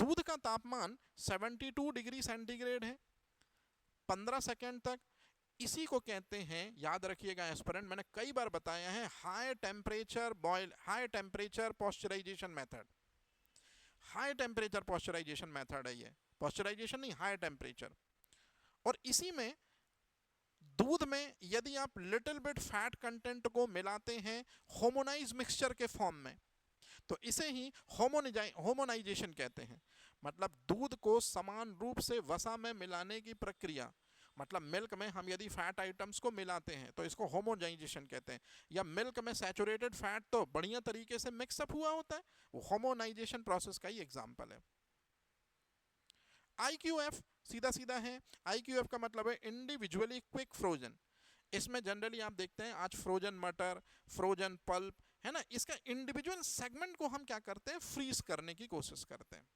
दूध का तापमान 72 डिग्री सेंटीग्रेड है 15 सेकेंड तक। इसी को कहते हैं, याद रखिएगा एस्पिरेंट, मैंने कई बार बताया है, high temperature pasteurisation method. High temperature pasteurisation method है ये, पॉस्चराइजेशन नहीं, हाई टेम्परेचर। और इसी में दूध में यदि आप लिटिल बिट फैट कंटेंट को मिलाते हैं होमोनाइज मिक्सचर के फॉर्म में, तो इसे ही होमोनाइजेशन कहते हैं। मतलब दूध को समान रूप से वसा में मिलाने की प्रक्रिया। मतलब मिल्क में हम यदि फैट आइटम्स को मिलाते हैं तो इसको होमोनाइजेशन कहते हैं। या मिल्क में सैचुरेटेड फैट तो बढ़िया तरीके से मिक्सअप हुआ होता है, वो होमोनाइजेशन प्रोसेस का ही एग्जाम्पल है। IQF सीधा सीधा है। IQF का मतलब है इंडिविजुअली क्विक फ्रोजन। इसमें जनरली आप देखते हैं आज फ्रोजन मटर, फ्रोजन पल्प, है ना, इसका इंडिविजुअल सेगमेंट को हम क्या करते हैं, फ्रीज करने की कोशिश करते हैं।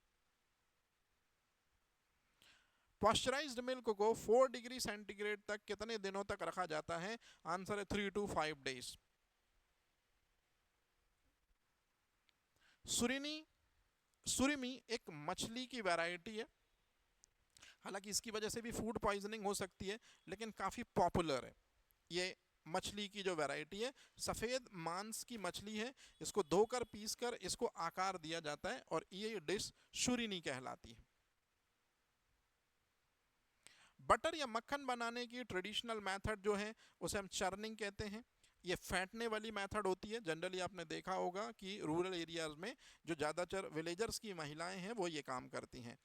पॉस्चराइज्ड मिल्क को 4 डिग्री सेंटीग्रेड तक कितने दिनों तक रखा जाता है? आंसर है 3 to 5 डेज। सुरिमी एक मछली की वैरायटी है, हालांकि इसकी वजह से भी फूड पॉइजनिंग हो सकती है, लेकिन काफी पॉपुलर है। ये मछली की जो वैरायटी है, सफेद मांस की मछली है, इसको धोकर पीसकर इसको आकार दिया जाता है और ये डिश सुरीनी कहलाती है। बटर या मक्खन बनाने की ट्रेडिशनल मेथड जो है उसे हम चर्निंग कहते हैं। ये फेंटने वाली मेथड होती है। जनरली आपने देखा होगा कि रूरल एरियाज में जो ज़्यादातर विलेजर्स की महिलाएं हैं वो ये काम करती हैं।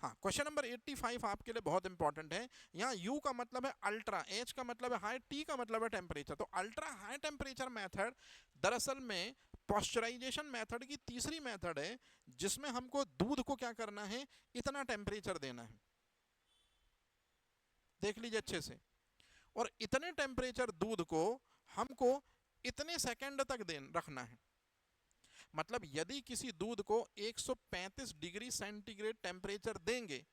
हाँ, क्वेश्चन नंबर 85 आपके लिए बहुत इंपॉर्टेंट है। यहाँ U का मतलब है अल्ट्रा, H का मतलब है हाई, T का मतलब है टेम्परेचर। तो अल्ट्रा हाई टेम्परेचर मेथड दरअसल में पॉस्चराइजेशन मेथड की तीसरी मेथड है, जिसमें हमको दूध को क्या करना है, इतना टेम्परेचर देना है। देख लीजिए अच्छे से। और इतने टेम्परेचर दूध को हमको इतने सेकंड तक रखना है। मतलब यदि किसी दूध को 135 डिग्री सेंटीग्रेड टेम्परेचर देंगे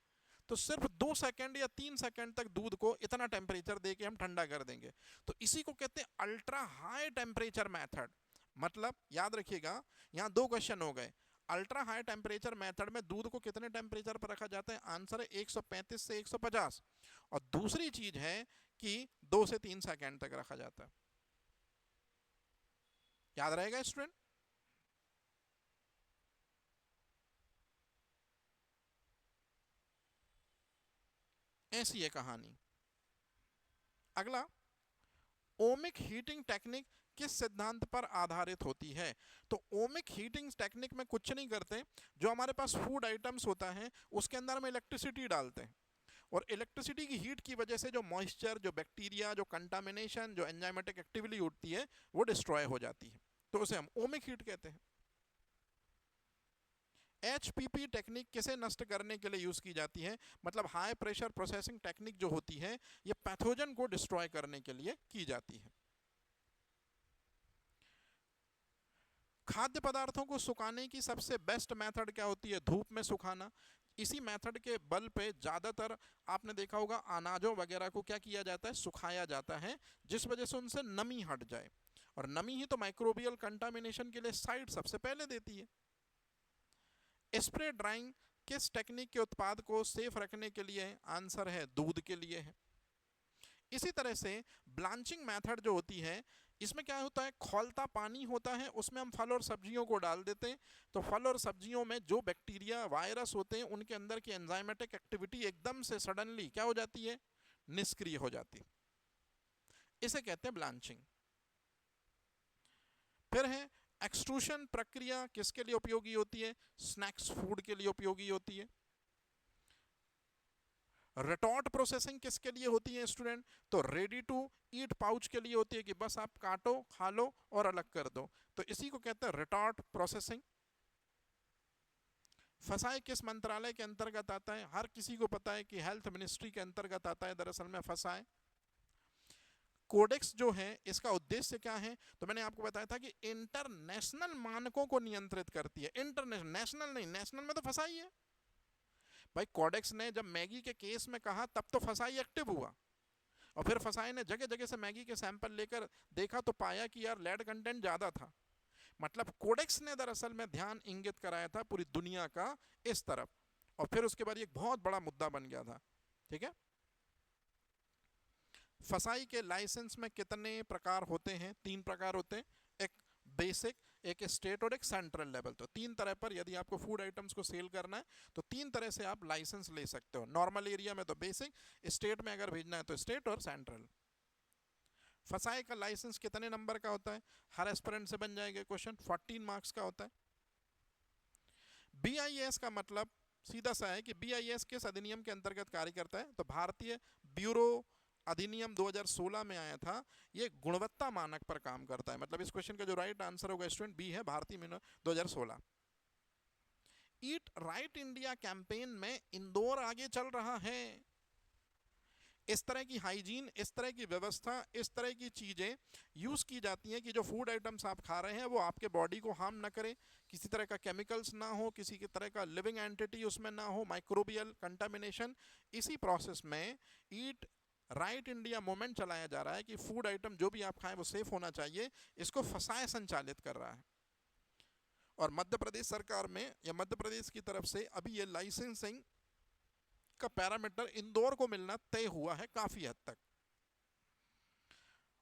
तो सिर्फ 2 सेकंड या 3 सेकंड तक दूध को इतना टेम्परेचर देके हम ठंडा कर देंगे। तो इसी को कहते हैं अल्ट्रा हाई टेम्परेचर मेथड। मतलब याद रखिएगा, यहाँ 2 क्वेश्चन हो गए। अल्ट्रा हाई टेम्परेचर मेथड में दूध को कितने टेम्परेचर पर रखा जाता है? आंसर है 135 से 150। और दूसरी चीज है कि 2 से 3 सेकंड तक रखा जाता है। याद रहेगा स्टूडेंट? ऐसी है कहानी। अगला, ओमिक हीटिंग टेक्निक किस सिद्धांत पर आधारित होती है? तो ओमिक हीटिंग टेक्निक में कुछ नहीं करते, जो हमारे पास फूड आइटम्स होता है उसके अंदर हम इलेक्ट्रिसिटी डालते हैं, और इलेक्ट्रिसिटी की हीट की वजह से जो मॉइस्चर, जो बैक्टीरिया, जो कंटामिनेशन, जो एंजाइमेटिक एक्टिविटी उठती है वो डिस्ट्रॉय हो जाती है। तो उसे हम ओमिक हीट कहते हैं। HPP टेक्निक किसे नष्ट करने के लिए यूज की जाती है? मतलब हाई प्रेशर प्रोसेसिंग टेक्निक जो होती है ये पैथोजन को डिस्ट्रॉय करने के लिए की जाती है। खाद्य पदार्थों को सुखाने की सबसे बेस्ट मेथड क्या होती है? धूप में सुखाना। इसी मेथड के बल पे ज़्यादातर आपने देखा होगा अनाजों वगैरह को क्या किया जाता है, सुखाया जाता है, जिस वजह से उनसे नमी हट जाए। और नमी ही तो माइक्रोबियल कंटामिनेशन के लिए साइट सबसे पहले देती है। स्प्रे ड्राइंग किस टेक्निक के उत्पाद को सेफ रखने के लिए है? आंसर है दूध के लिए है। इसी तरह से ब्लांचिंग मेथड जो होती है, इसमें क्या होता है, खौलता पानी होता है, उसमें हम फल और सब्जियों को डाल देते हैं, तो फल और सब्जियों में जो बैक्टीरिया वायरस होते हैं उनके अंदर की एंजाइमेटिक एक्टिविटी एकदम से सडनली क्या हो जाती है, निष्क्रिय हो जाती है। इसे कहते हैं ब्लांचिंग। फिर है एक्सट्रूशन प्रक्रिया किसके लिए उपयोगी होती है? स्नैक्स फूड के लिए उपयोगी होती है। रिटॉर्ट प्रोसेसिंग किसके लिए होती है स्टूडेंट? तो रेडी टू ईट पाउच के लिए होती है कि बस आप काटो, खा लो और अलग कर दो, तो इसी को कहते हैं रिटॉर्ट प्रोसेसिंग। फसाई किस मंत्रालय के अंतर्गत आता है? हर किसी को पता है कि हेल्थ मिनिस्ट्री के अंतर्गत आता है दरअसल में फसाई। कोडेक्स जो है इसका उद्देश्य क्या है? तो मैंने आपको बताया था कि इंटरनेशनल मानकों को नियंत्रित करती है। इंटरनेशनल, नेशनल नहीं, नेशनल में तो फसाई है भाई। कोडेक्स ने जब मैगी के केस में कहा तब तो फसाई एक्टिव हुआ, और फिर फसाई ने जगह जगह से मैगी के सैंपल लेकर देखा तो पाया कि यार लेड कंटेंट ज्यादा था। मतलब कोडेक्स ने दरअसल में ध्यान इंगित कराया था पूरी दुनिया का इस तरफ, और फिर उसके बाद एक बहुत बड़ा मुद्दा बन गया था। ठीक है। फसाई के लाइसेंस में कितने प्रकार होते हैं? 3 प्रकार होते हैं, एक बेसिक, एक स्टेट और एक सेंट्रल लेवल। तो 3 तरह पर यदि आपको फूड आइटम्स को सेल करना है तो 3 तरह से आप लाइसेंस ले सकते हो। नॉर्मल एरिया में तो बेसिक, स्टेट में अगर भेजना है तो स्टेट और सेंट्रल। फसाई का लाइसेंस कितने नंबर का होता है? हर एस्पिरेंट से बन जाएगा क्वेश्चन, 14 मार्क्स का होता है। BIS का मतलब सीधा सा है कि BIS किस अधिनियम के अंतर्गत कार्य करता है? तो भारतीय ब्यूरो अधिनियम 2016 में आया था। ये गुणवत्ता मानक पर काम करता है। मतलब इस क्वेश्चन का जो राइट आंसर होगा स्टूडेंट बी है, भारतीय 2016। ईट राइट इंडिया कैंपेन में इंदौर आगे चल रहा है। इस तरह की हाइजीन, इस तरह की व्यवस्था, इस तरह की चीजें यूज की जाती हैं कि जो फूड आइटम्स आप खा रहे हैं वो आपके बॉडी को हार्म ना करे, किसी तरह का केमिकल्स ना हो, किसी की तरह का लिविंग एंटिटी उसमें ना हो, माइक्रोबियल कंटामिनेशन। इसी प्रोसेस में ईट राइट इंडिया मूवमेंट चलाया जा रहा है कि फूड आइटम जो भी आप खाएं वो सेफ होना चाहिए। इसको फसाए संचालित कर रहा है। और मध्य प्रदेश सरकार में या मध्य प्रदेश की तरफ से अभी ये लाइसेंसिंग का पैरामीटर इंदौर को मिलना तय हुआ है काफी हद तक।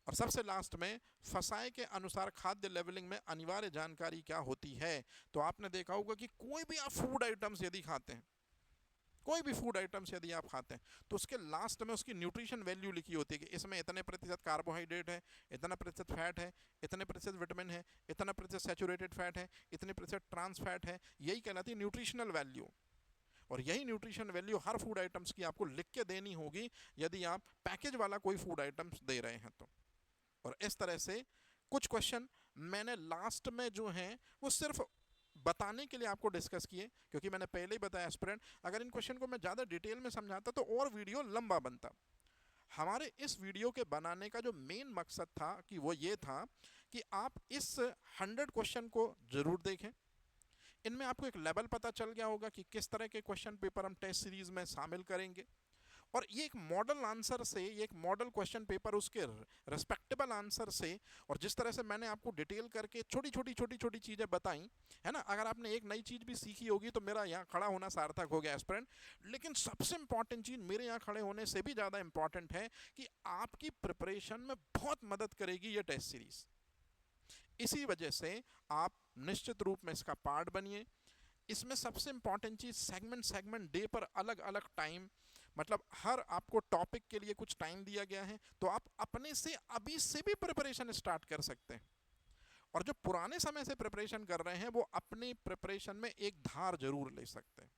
और सबसे लास्ट में फसाए के अनुसार खाद्य लेवलिंग में अनिवार्य जानकारी क्या होती है? तो आपने देखा होगा कि कोई भी आप फूड आइटम्स यदि खाते हैं, कोई भी फूड आइटम्स यदि आप खाते हैं तो उसके लास्ट में उसकी न्यूट्रिशन वैल्यू लिखी होती है कि इसमें इतने प्रतिशत कार्बोहाइड्रेट है, इतना प्रतिशत फैट है, इतने प्रतिशत विटामिन है, इतना प्रतिशत सैचुरेटेड फैट है, इतने प्रतिशत ट्रांस फैट है। यही कहलाती है न्यूट्रिशनल वैल्यू। और यही न्यूट्रिशन वैल्यू हर फूड आइटम्स की आपको लिख के देनी होगी यदि आप पैकेज वाला कोई फूड आइटम्स दे रहे हैं तो। और इस तरह से कुछ क्वेश्चन मैंने लास्ट में जो हैं वो सिर्फ बताने के लिए आपको डिस्कस किए, क्योंकि मैंने पहले ही बताया एस्पिरेंट, अगर इन क्वेश्चन को मैं ज़्यादा डिटेल में समझाता तो और वीडियो लंबा बनता। हमारे इस वीडियो के बनाने का जो मेन मकसद था कि वो ये था कि आप इस 100 क्वेश्चन को जरूर देखें। इनमें आपको एक लेवल पता चल गया होगा कि किस तरह के क्वेश्चन पेपर हम टेस्ट सीरीज में शामिल करेंगे। और ये एक मॉडल आंसर से, ये एक मॉडल क्वेश्चन पेपर उसके रेस्पेक्टेबल आंसर से, और जिस तरह से मैंने आपको डिटेल करके छोटी छोटी चीज़ें बताई है ना, अगर आपने एक नई चीज़ भी सीखी होगी तो मेरा यहाँ खड़ा होना सार्थक हो गया एस्पिरेंट। लेकिन सबसे इंपॉर्टेंट चीज़ मेरे यहाँ खड़े होने से भी ज़्यादा इंपॉर्टेंट है कि आपकी प्रिपरेशन में बहुत मदद करेगी ये टेस्ट सीरीज। इसी वजह से आप निश्चित रूप में इसका पार्ट बनिए। इसमें सबसे इंपॉर्टेंट चीज सेगमेंट डे पर अलग अलग टाइम, मतलब हर आपको टॉपिक के लिए कुछ टाइम दिया गया है, तो आप अपने से अभी से भी प्रिपरेशन स्टार्ट कर सकते हैं। और जो पुराने समय से प्रिपरेशन कर रहे हैं वो अपनी प्रिपरेशन में एक धार जरूर ले सकते हैं।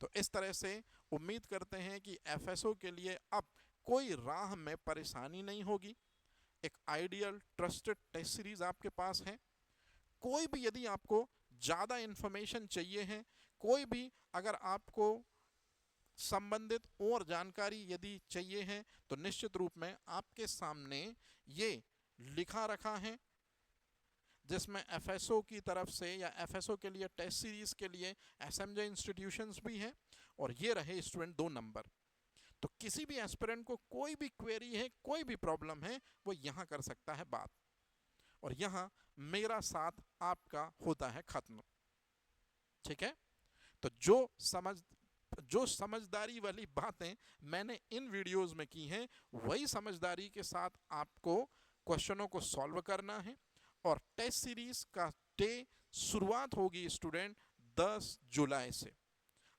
तो इस तरह से उम्मीद करते हैं कि एफएसओ के लिए अब कोई राह में परेशानी नहीं होगी। एक आइडियल ट्रस्टेड टेस्ट सीरीज आपके पास है। कोई भी यदि आपको ज़्यादा इंफॉर्मेशन चाहिए है, कोई भी अगर आपको संबंधित और जानकारी यदि चाहिए है, तो निश्चित रूप में आपके सामने ये लिखा रखा है, जिसमें एफएसओ की तरफ से या एफएसओ के लिए टेस्ट सीरीज के लिए एसएमजे इंस्टीट्यूशंस भी हैं, और ये रहे स्टूडेंट 2 नंबर। तो किसी भी एस्पिरेंट को कोई भी क्वेरी है, कोई भी प्रॉब्लम है, वो यहाँ कर सकता है बात। और यहाँ मेरा साथ आपका होता है खत्म। ठीक है, तो जो समझदारी वाली बातें मैंने इन वीडियोस में की हैं, वही समझदारी के साथ आपको क्वेश्चनों को सॉल्व करना है। और टेस्ट सीरीज का डे शुरुआत होगी स्टूडेंट 10 जुलाई से।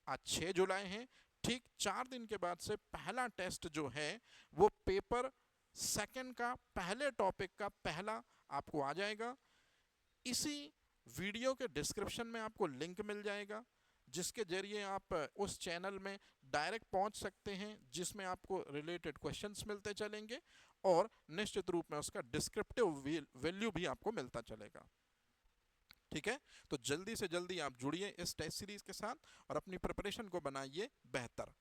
आज 6 जुलाई है, ठीक 4 दिन के बाद से पहला टेस्ट जो है वो पेपर सेकंड का पहले टॉपिक का पहला आपको आ जाएगा। इसी वीडियो के डिस्क्रिप्शन में आपको लिंक मिल जाएगा, जिसके जरिए आप उस चैनल में डायरेक्ट पहुंच सकते हैं, जिसमें आपको रिलेटेड क्वेश्चंस मिलते चलेंगे और निश्चित रूप में उसका डिस्क्रिप्टिव वैल्यू भी आपको मिलता चलेगा। ठीक है, तो जल्दी से जल्दी आप जुड़िए इस टेस्ट सीरीज के साथ और अपनी प्रिपरेशन को बनाइए बेहतर।